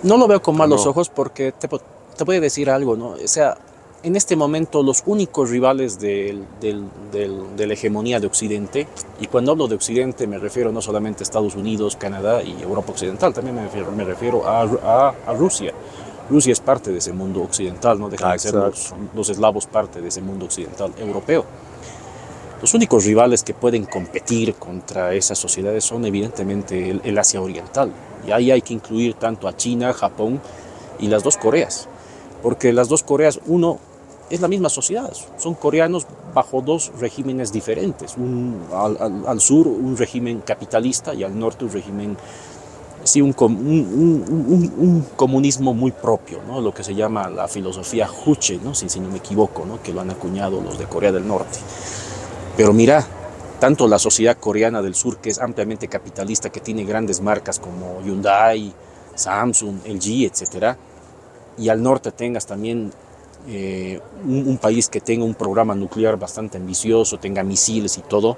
No lo veo con malos ojos porque te voy a decir algo, ¿no? O sea, en este momento los únicos rivales de la hegemonía de Occidente, y cuando hablo de Occidente me refiero no solamente a Estados Unidos, Canadá y Europa Occidental, también me refiero a Rusia. Rusia es parte de ese mundo occidental, no dejan de ser los eslavos parte de ese mundo occidental europeo. Los únicos rivales que pueden competir contra esas sociedades son evidentemente el Asia Oriental. Y ahí hay que incluir tanto a China, Japón y las dos Coreas. Porque las dos Coreas, uno, es la misma sociedad. Son coreanos bajo dos regímenes diferentes. Al sur un régimen capitalista y al norte un régimen, sí, un comunismo muy propio, ¿no? Lo que se llama la filosofía Juche, ¿no? Si no me equivoco, ¿no? Que lo han acuñado los de Corea del Norte. Pero mira, tanto la sociedad coreana del sur, que es ampliamente capitalista, que tiene grandes marcas como Hyundai, Samsung, LG, etcétera, y al norte tengas también un país que tenga un programa nuclear bastante ambicioso, tenga misiles y todo,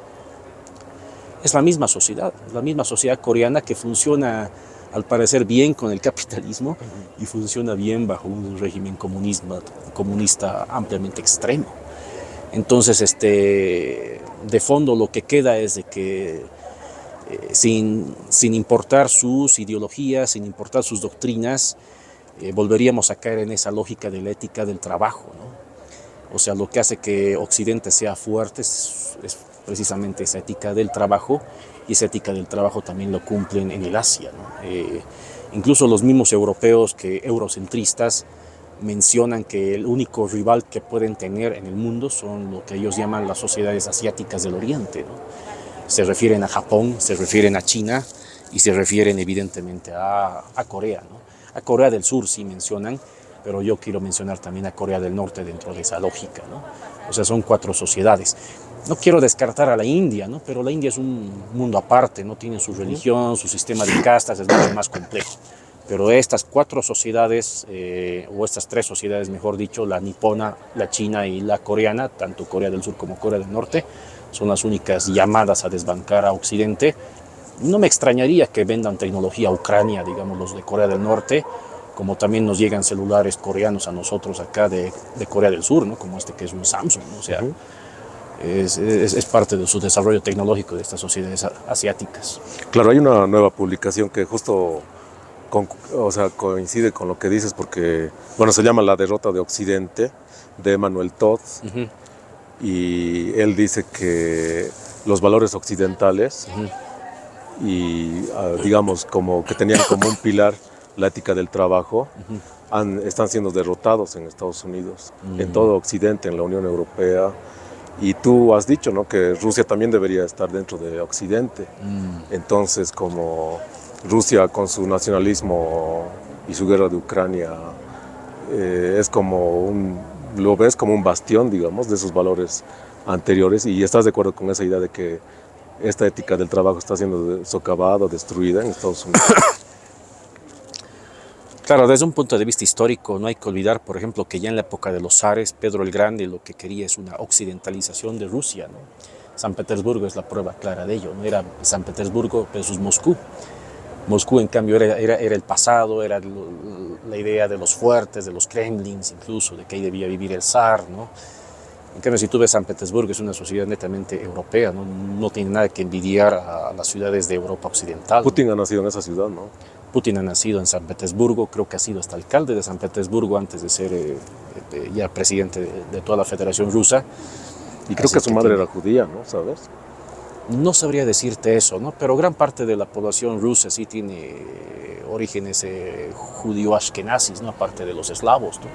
es la misma sociedad coreana que funciona al parecer bien con el capitalismo y funciona bien bajo un régimen comunista ampliamente extremo. Entonces, de fondo lo que queda es de que sin importar sus ideologías, sin importar sus doctrinas, volveríamos a caer en esa lógica de la ética del trabajo, ¿no? O sea, lo que hace que Occidente sea fuerte es precisamente esa ética del trabajo, y esa ética del trabajo también lo cumplen en el Asia, ¿no? Incluso los mismos europeos eurocentristas mencionan que el único rival que pueden tener en el mundo son lo que ellos llaman las sociedades asiáticas del Oriente, ¿no? Se refieren a Japón, se refieren a China y se refieren evidentemente a Corea, ¿no? A Corea del Sur sí mencionan, pero yo quiero mencionar también a Corea del Norte dentro de esa lógica, ¿no? O sea, son 4 sociedades. No quiero descartar a la India, ¿no? Pero la India es un mundo aparte, no tiene su religión, su sistema de castas es mucho más complejo. Pero estas 4 sociedades, o estas 3 sociedades, mejor dicho, la nipona, la china y la coreana, tanto Corea del Sur como Corea del Norte, son las únicas llamadas a desbancar a Occidente. No me extrañaría que vendan tecnología a Ucrania, digamos, los de Corea del Norte, como también nos llegan celulares coreanos a nosotros acá de Corea del Sur, ¿no? Como este que es un Samsung, ¿no? O sea, es parte de su desarrollo tecnológico de estas sociedades asiáticas. Claro, hay una nueva publicación que justo coincide con lo que dices, porque, bueno, se llama La derrota de Occidente, de Emmanuel Todd, y él dice que los valores occidentales, y digamos, como que tenían como un pilar la ética del trabajo, están siendo derrotados en Estados Unidos, en todo Occidente, en la Unión Europea. Y tú has dicho, ¿no?, que Rusia también debería estar dentro de Occidente. Entonces, como Rusia con su nacionalismo y su guerra de Ucrania es como lo ves como un bastión, digamos, de esos valores anteriores, y estás de acuerdo con esa idea de que esta ética del trabajo está siendo socavada, destruida en Estados Unidos. Claro, desde un punto de vista histórico no hay que olvidar, por ejemplo, que ya en la época de los zares, Pedro el Grande lo que quería es una occidentalización de Rusia, ¿no? San Petersburgo es la prueba clara de ello, no era San Petersburgo versus Moscú. Moscú, en cambio, era el pasado, era la idea de los fuertes, de los Kremlins, incluso, de que ahí debía vivir el zar, ¿no? En cambio, si tú ves San Petersburgo, es una sociedad netamente europea, ¿no? No tiene nada que envidiar a las ciudades de Europa occidental. Putin ha nacido en esa ciudad, ¿no? Putin ha nacido en San Petersburgo, creo que ha sido hasta alcalde de San Petersburgo antes de ser ya presidente de toda la Federación Rusa. Y creo que su madre era judía, ¿no? ¿Sabes? No sabría decirte eso, ¿no? Pero gran parte de la población rusa sí tiene orígenes judío-ashkenazis, ¿no? Aparte de los eslavos, ¿no?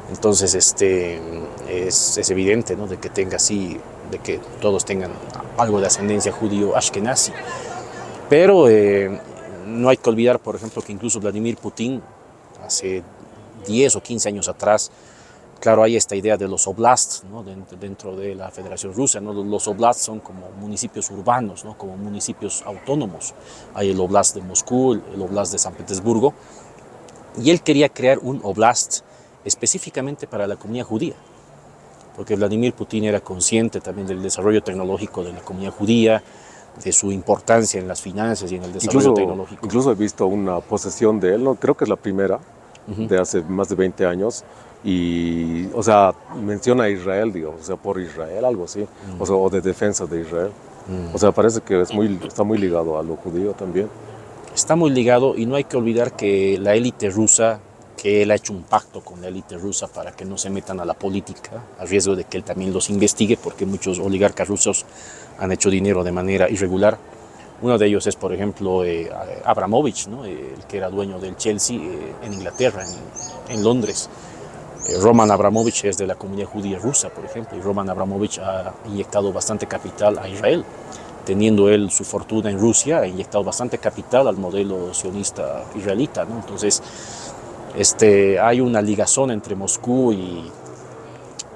Entonces, es evidente, ¿no?, de que de que todos tengan algo de ascendencia judío-ashkenazi. Pero no hay que olvidar, por ejemplo, que incluso Vladimir Putin, hace 10 o 15 años atrás, claro, hay esta idea de los oblasts, ¿no? Dentro de la Federación Rusa, ¿no? Los oblasts son como municipios urbanos, ¿no? Como municipios autónomos. Hay el oblast de Moscú, el oblast de San Petersburgo, y él quería crear un oblast específicamente para la comunidad judía, porque Vladimir Putin era consciente también del desarrollo tecnológico de la comunidad judía, de su importancia en las finanzas y en el desarrollo tecnológico. Incluso he visto una posesión de él, ¿no? Creo que es la primera, de hace más de 20 años, y, o sea, menciona a Israel, digo, o sea, por Israel, algo así, o sea, o de defensa de Israel. O sea, parece que está muy ligado a lo judío también. Está muy ligado, y no hay que olvidar que la élite rusa, que él ha hecho un pacto con la élite rusa para que no se metan a la política, a riesgo de que él también los investigue, porque muchos oligarcas rusos han hecho dinero de manera irregular. Uno de ellos es, por ejemplo, Abramovich, ¿no? El que era dueño del Chelsea en Inglaterra, en Londres. Roman Abramovich es de la comunidad judía rusa, por ejemplo, y Roman Abramovich ha inyectado bastante capital a Israel. Teniendo él su fortuna en Rusia, ha inyectado bastante capital al modelo sionista israelita, ¿no? Entonces, hay una ligazón entre Moscú y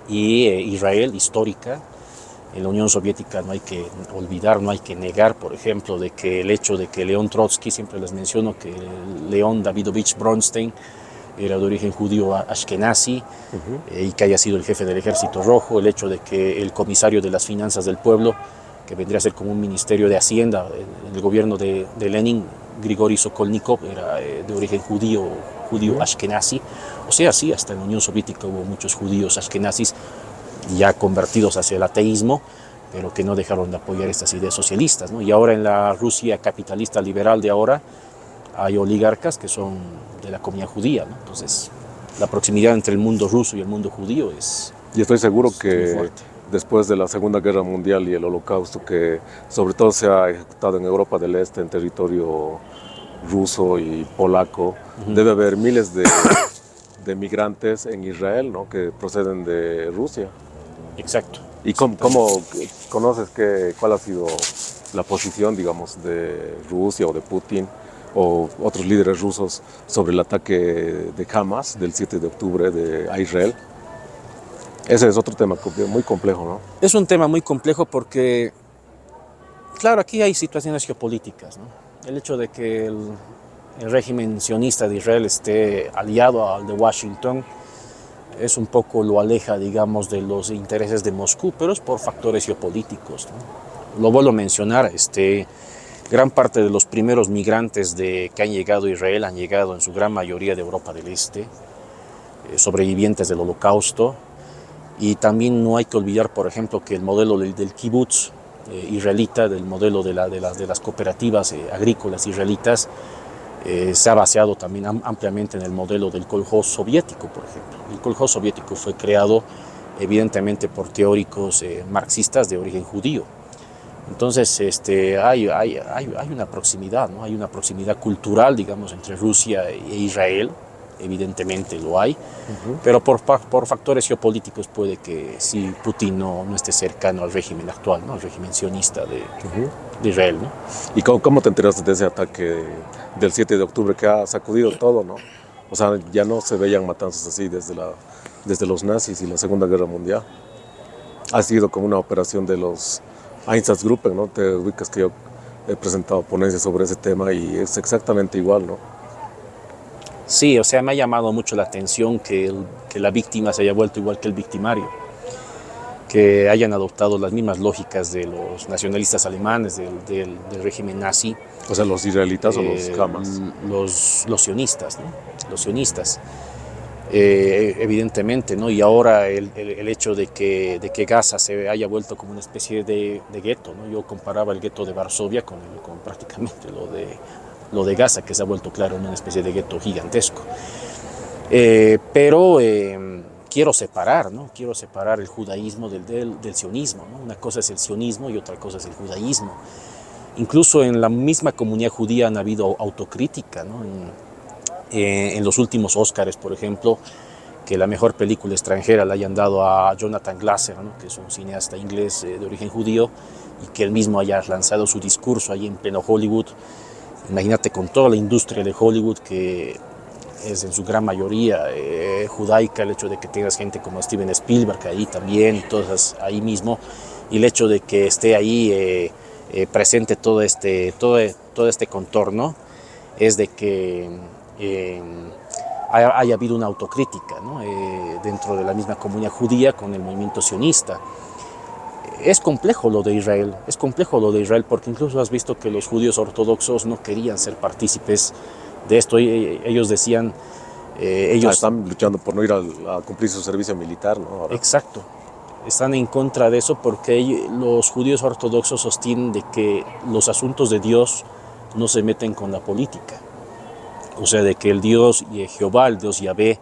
Israel histórica. En la Unión Soviética no hay que olvidar, no hay que negar, por ejemplo, de que el hecho de que León Trotsky, siempre les menciono que León Davidovich Bronstein era de origen judío ashkenazi, y que haya sido el jefe del Ejército Rojo, el hecho de que el comisario de las finanzas del pueblo, que vendría a ser como un ministerio de Hacienda en el gobierno de Lenin, Grigori Sokolnikov, era de origen judío ashkenazi. O sea, sí, hasta en la Unión Soviética hubo muchos judíos ashkenazis ya convertidos hacia el ateísmo, pero que no dejaron de apoyar estas ideas socialistas, ¿no? Y ahora en la Rusia capitalista liberal de ahora hay oligarcas que son de la comunidad judía, ¿no? Entonces, la proximidad entre el mundo ruso y el mundo judío es... Y estoy seguro que después de la Segunda Guerra Mundial y el Holocausto, que sobre todo se ha ejecutado en Europa del Este, en territorio ruso y polaco, debe haber miles de migrantes en Israel, ¿no? Que proceden de Rusia. Exacto. ¿Y cómo conoces cuál ha sido la posición, digamos, de Rusia o de Putin o otros líderes rusos sobre el ataque de Hamas del 7 de octubre a Israel? Ese es otro tema muy complejo, ¿no? Es un tema muy complejo porque, claro, aquí hay situaciones geopolíticas, ¿no? El hecho de que el régimen sionista de Israel esté aliado al de Washington es un poco lo aleja, digamos, de los intereses de Moscú, pero es por factores geopolíticos, ¿no? Lo vuelvo a mencionar, gran parte de los primeros migrantes que han llegado a Israel han llegado en su gran mayoría de Europa del Este, sobrevivientes del Holocausto, y también no hay que olvidar, por ejemplo, que el modelo del kibutz israelita, del modelo de las cooperativas agrícolas israelitas, se ha baseado también ampliamente en el modelo del kolhoz soviético, por ejemplo. El kolhoz soviético fue creado evidentemente por teóricos marxistas de origen judío. Entonces hay una proximidad, ¿no? Hay una proximidad cultural, digamos, entre Rusia e Israel, evidentemente lo hay, pero por factores geopolíticos puede que si Putin no esté cercano al régimen actual, ¿no? Al régimen sionista de Israel, ¿no? ¿Y cómo te enteraste de ese ataque del 7 de octubre que ha sacudido todo, ¿no? O sea, ya no se veían matanzas así desde los nazis y la Segunda Guerra Mundial. Ha sido como una operación de los Einsatzgruppen, ¿no? Te ubicas que yo he presentado ponencias sobre ese tema y es exactamente igual, ¿no? Sí, o sea, me ha llamado mucho la atención que la víctima se haya vuelto igual que el victimario, que hayan adoptado las mismas lógicas de los nacionalistas alemanes, del régimen nazi. O sea, los israelitas o los Hamas. Los sionistas, ¿no? Los sionistas, evidentemente, ¿no? Y ahora el hecho de que Gaza se haya vuelto como una especie de gueto, ¿no? Yo comparaba el gueto de Varsovia con prácticamente lo de Gaza, que se ha vuelto, claro, una especie de gueto gigantesco. Pero quiero separar, ¿no? Quiero separar el judaísmo del sionismo, ¿no? Una cosa es el sionismo y otra cosa es el judaísmo. Incluso en la misma comunidad judía han habido autocrítica, ¿no? En los últimos Óscares, por ejemplo, que la mejor película extranjera la hayan dado a Jonathan Glaser, ¿no? Que es un cineasta inglés de origen judío, y que él mismo haya lanzado su discurso ahí en pleno Hollywood. Imagínate, con toda la industria de Hollywood que es en su gran mayoría judaica, el hecho de que tengas gente como Steven Spielberg ahí también, todas ahí mismo, y el hecho de que esté ahí presente todo este contorno, es de que haya habido una autocrítica, ¿no? Dentro de la misma comunidad judía con el movimiento sionista. Es complejo lo de Israel, porque incluso has visto que los judíos ortodoxos no querían ser partícipes de esto. Ellos decían... están luchando por no ir a cumplir su servicio militar, ¿no? Ahora. Exacto. Están en contra de eso porque los judíos ortodoxos sostienen de que los asuntos de Dios no se meten con la política. O sea, de que el Dios Jehová, el Dios Yahvé,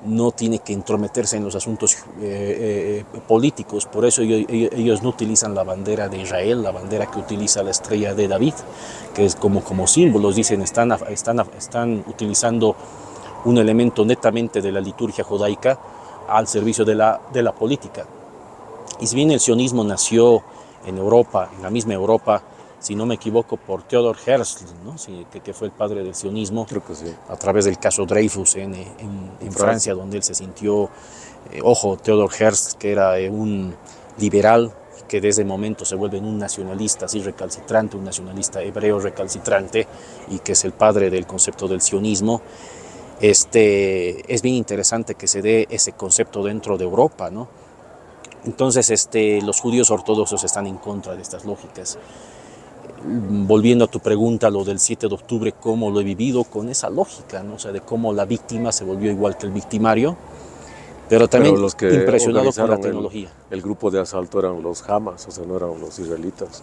no tiene que entrometerse en los asuntos políticos. Por eso ellos no utilizan la bandera de Israel, la bandera que utiliza la estrella de David, que es como símbolos. Dicen, están utilizando un elemento netamente de la liturgia judaica al servicio de la política. Y si bien el sionismo nació en Europa, en la misma Europa, si no me equivoco, por Theodor Herzl, ¿no? Sí, que fue el padre del sionismo, creo que sí, a través del caso Dreyfus en Francia, donde él se sintió, Theodor Herzl, que era un liberal, que desde ese momento se vuelve un nacionalista así recalcitrante, un nacionalista hebreo recalcitrante, y que es el padre del concepto del sionismo. Es bien interesante que se dé ese concepto dentro de Europa, ¿no? Entonces, los judíos ortodoxos están en contra de estas lógicas. Volviendo a tu pregunta, lo del 7 de octubre, cómo lo he vivido con esa lógica, ¿no? O sea, de cómo la víctima se volvió igual que el victimario, pero también los que impresionado con la tecnología. El grupo de asalto eran los Hamas, o sea, no eran los israelitas.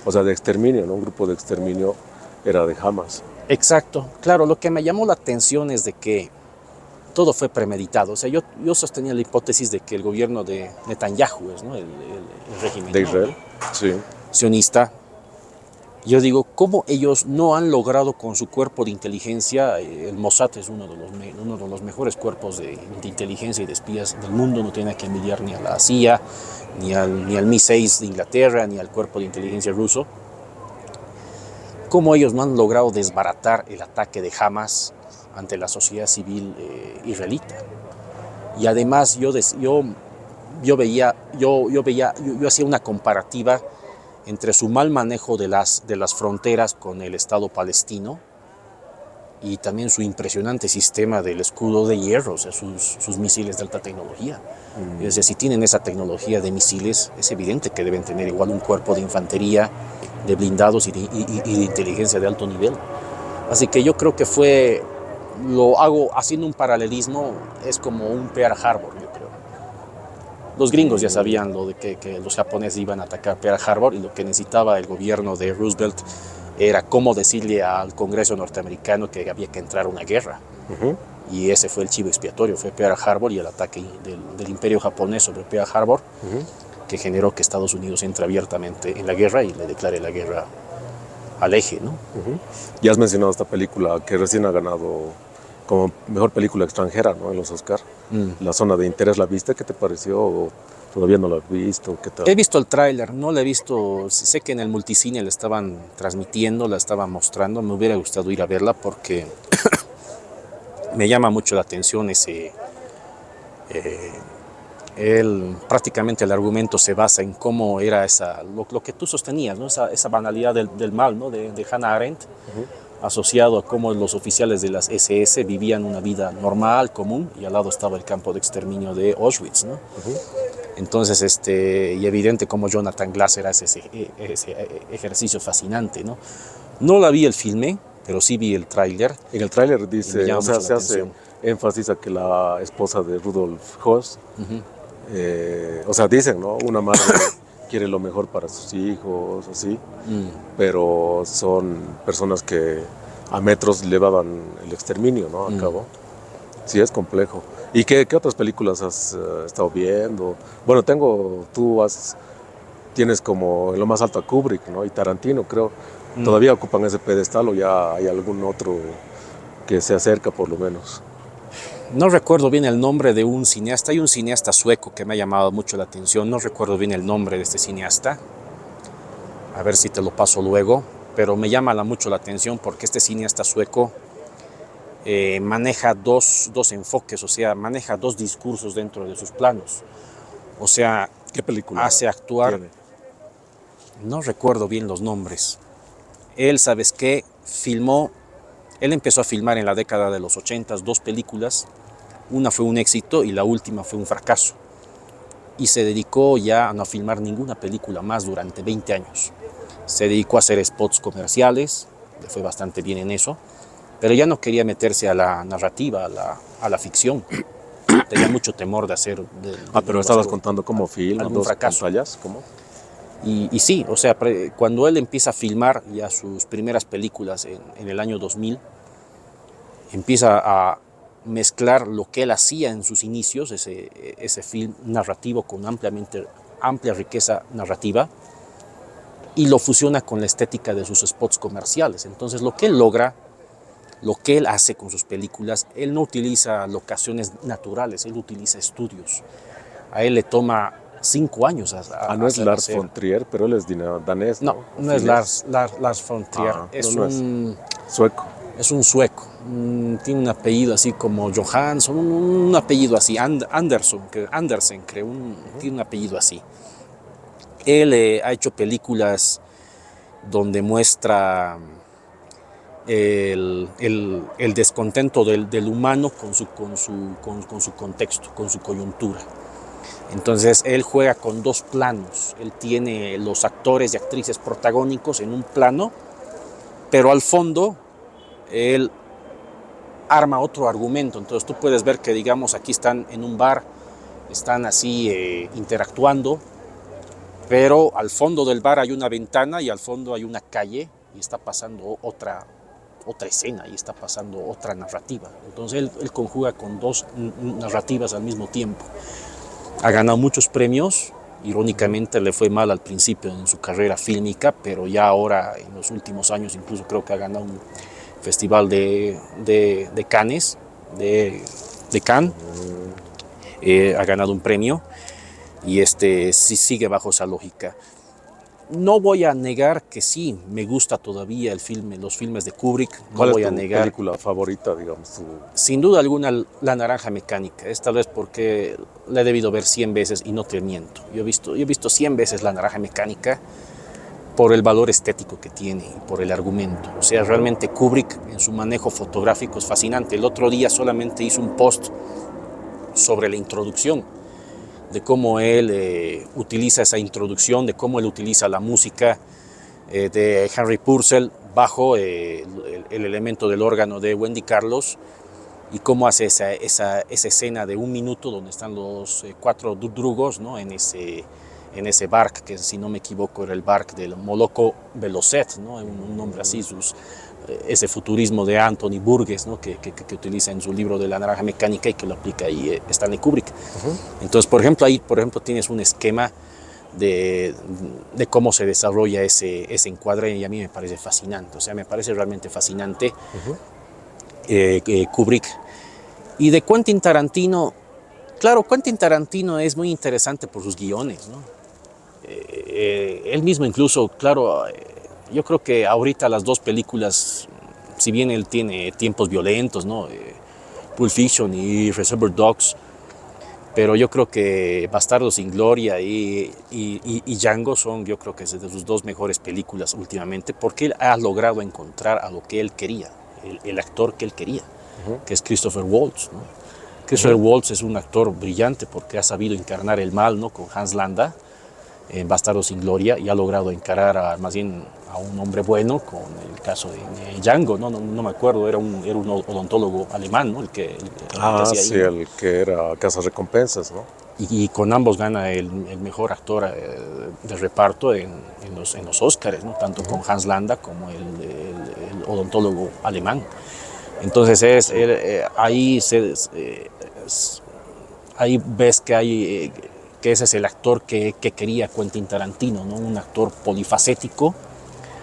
O sea, de exterminio, ¿no? Un grupo de exterminio era de Hamas. Exacto, claro, lo que me llamó la atención es de que todo fue premeditado. O sea, yo sostenía la hipótesis de que el gobierno de Netanyahu, ¿no? el régimen de Israel, ¿no? Sí. Sionista. Yo digo, ¿cómo ellos no han logrado con su cuerpo de inteligencia? El Mossad es uno de los mejores cuerpos de inteligencia y de espías del mundo, no tiene que envidiar ni a la CIA, ni al MI6 de Inglaterra, ni al cuerpo de inteligencia ruso. ¿Cómo ellos no han logrado desbaratar el ataque de Hamas ante la sociedad civil israelita? Y además yo hacía una comparativa entre su mal manejo de las fronteras con el Estado palestino y también su impresionante sistema del escudo de hierro, o sea, sus misiles de alta tecnología. Es decir, si tienen esa tecnología de misiles, es evidente que deben tener igual un cuerpo de infantería, de blindados y de inteligencia de alto nivel. Así que yo creo que lo hago haciendo un paralelismo, es como un Pearl Harbor, yo creo. Los gringos ya sabían lo de que los japoneses iban a atacar Pearl Harbor, y lo que necesitaba el gobierno de Roosevelt era cómo decirle al Congreso norteamericano que había que entrar a una guerra. Y ese fue el chivo expiatorio, fue Pearl Harbor y el ataque del imperio japonés sobre Pearl Harbor, que generó que Estados Unidos entre abiertamente en la guerra y le declare la guerra al eje, ¿no? Ya has mencionado esta película que recién ha ganado como mejor película extranjera, ¿no? En los Oscar. La zona de interés, ¿la viste? ¿Qué te pareció? ¿O todavía no la has visto? ¿Qué tal? He visto el tráiler, no la he visto. Sé que en el multicine la estaban transmitiendo, la estaban mostrando. Me hubiera gustado ir a verla porque me llama mucho la atención prácticamente el argumento se basa en cómo era lo que tú sostenías, ¿no? Esa banalidad del mal, ¿no? de Hannah Arendt, asociado a cómo los oficiales de las SS vivían una vida normal, común, y al lado estaba el campo de exterminio de Auschwitz, ¿no? Entonces, y evidente cómo Jonathan Glaser hace ese ejercicio fascinante, ¿no? No la vi el filme, pero sí vi el tráiler. En el tráiler dice, o sea, se hace énfasis a que la esposa de Rudolf Höss, o sea, dicen, ¿no? Una madre quiere lo mejor para sus hijos, así, pero son personas que a metros llevaban el exterminio, ¿no? A cabo. Sí, es complejo. ¿Y qué otras películas has estado viendo? Bueno, tienes como en lo más alto a Kubrick, ¿no? Y Tarantino, creo. ¿Todavía ocupan ese pedestal o ya hay algún otro que se acerca por lo menos? No recuerdo bien el nombre de un cineasta. Hay un cineasta sueco que me ha llamado mucho la atención. No recuerdo bien el nombre de este cineasta. A ver si te lo paso luego. Pero me llama mucho la atención porque este cineasta sueco maneja dos enfoques, o sea, maneja dos discursos dentro de sus planos. O sea, ¿Qué película hace actuar, tiene? no recuerdo bien los nombres. Él, ¿sabes qué? Él empezó a filmar en la década de los 80 dos películas. Una fue un éxito y la última fue un fracaso. Y se dedicó ya a no filmar ninguna película más durante 20 años. Se dedicó a hacer spots comerciales, le fue bastante bien en eso, pero ya no quería meterse a la narrativa, a la ficción. Tenía mucho temor de hacer... Pero estabas contando como film, algún dos fracaso. pantallas, ¿cómo? Y sí, o sea, cuando él empieza a filmar ya sus primeras películas en el año 2000, empieza a mezclar lo que él hacía en sus inicios, ese film narrativo con amplia riqueza narrativa, y lo fusiona con la estética de sus spots comerciales. Entonces lo que él logra, lo que él hace con sus películas, él no utiliza locaciones naturales, él utiliza estudios. A él le toma 5 años no es Lars von Trier, pero él es danés, ¿no? No es Lars von Trier, Sueco. Es un sueco, tiene un apellido así como Johansson, un apellido así, Andersen creo, tiene un apellido así. Él ha hecho películas donde muestra el descontento del humano con su contexto, con su coyuntura. Entonces él juega con dos planos, él tiene los actores y actrices protagónicos en un plano, pero al fondo él arma otro argumento. Entonces tú puedes ver que, digamos, aquí están en un bar, están así interactuando, pero al fondo del bar hay una ventana y al fondo hay una calle y está pasando otra escena y está pasando otra narrativa. Entonces él conjuga con dos narrativas al mismo tiempo. Ha ganado muchos premios, irónicamente le fue mal al principio en su carrera fílmica, pero ya ahora en los últimos años incluso creo que ha ganado un festival de Cannes, ha ganado un premio y sí sigue bajo esa lógica. No voy a negar que sí, me gusta todavía los filmes de Kubrick. ¿Cuál no es voy tu a negar. película favorita, digamos? Sin duda alguna, La Naranja Mecánica. Es tal vez porque la he debido ver 100 veces y no te miento. Yo he visto 100 veces La Naranja Mecánica por el valor estético que tiene y por el argumento. O sea, realmente Kubrick en su manejo fotográfico es fascinante. El otro día solamente hizo un post sobre la introducción, de cómo él utiliza esa introducción, de cómo él utiliza la música de Henry Purcell bajo el elemento del órgano de Wendy Carlos y cómo hace esa escena de 1 minuto donde están los 4 drugos, ¿no? en ese bark, que si no me equivoco era el bark del Moloco Velocet, ¿no? un nombre así, ese futurismo de Anthony Burgess, ¿no? que utiliza en su libro de La Naranja Mecánica y que lo aplica ahí Stanley Kubrick. Entonces, por ejemplo, ahí tienes un esquema de cómo se desarrolla ese encuadre y a mí me parece fascinante, o sea, me parece realmente fascinante Kubrick. Y de Quentin Tarantino, claro, Quentin Tarantino es muy interesante por sus guiones, ¿no? Él mismo incluso, claro, yo creo que ahorita las dos películas, si bien él tiene tiempos violentos, ¿no? Pulp Fiction y Reservoir Dogs, pero yo creo que Bastardos sin Gloria y Django son, yo creo que es de sus dos mejores películas últimamente, porque él ha logrado encontrar a lo que él quería, el actor que él quería, que es Christopher Waltz, ¿no? Christopher Waltz es un actor brillante porque ha sabido encarnar el mal, ¿no? Con Hans Landa en Bastardos sin Gloria y ha logrado encarar más bien a un hombre bueno con el caso de Django, no me acuerdo, era un odontólogo alemán, ¿no? el que hacía sí, ahí, ¿no? el que era cazarrecompensas, ¿no? Y con ambos gana el mejor actor de reparto en los Óscares, ¿no? Tanto con Hans Landa como el odontólogo alemán. Entonces ahí ves que ese es el actor que quería Quentin Tarantino, ¿no? Un actor polifacético.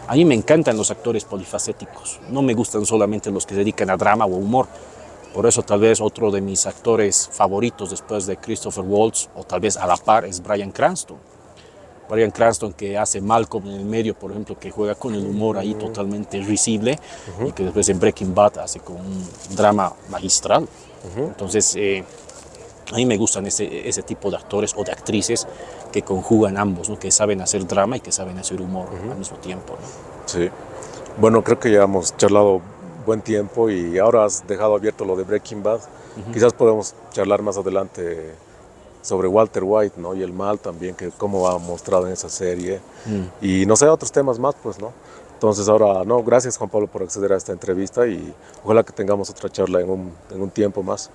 A mí me encantan los actores polifacéticos, no me gustan solamente los que se dedican a drama o humor. Por eso tal vez otro de mis actores favoritos después de Christopher Waltz, o tal vez a la par, es Bryan Cranston. Bryan Cranston, que hace Malcolm en el medio, por ejemplo, que juega con el humor ahí totalmente risible, y que después en Breaking Bad hace con un drama magistral. Entonces, a mí me gustan ese tipo de actores o de actrices que conjugan ambos, ¿no? Que saben hacer drama y que saben hacer humor al mismo tiempo, ¿no? Sí. Bueno, creo que ya hemos charlado buen tiempo y ahora has dejado abierto lo de Breaking Bad. Quizás podemos charlar más adelante sobre Walter White, ¿no? Y el mal también, que cómo ha mostrado en esa serie. Y no sé, otros temas más, pues, ¿no? Entonces ahora, no, gracias Juan Pablo por acceder a esta entrevista y ojalá que tengamos otra charla en un tiempo más.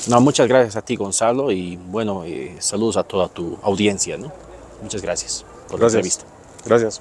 No, muchas gracias a ti, Gonzalo, y bueno, saludos a toda tu audiencia, ¿no? Muchas gracias por la entrevista. Gracias.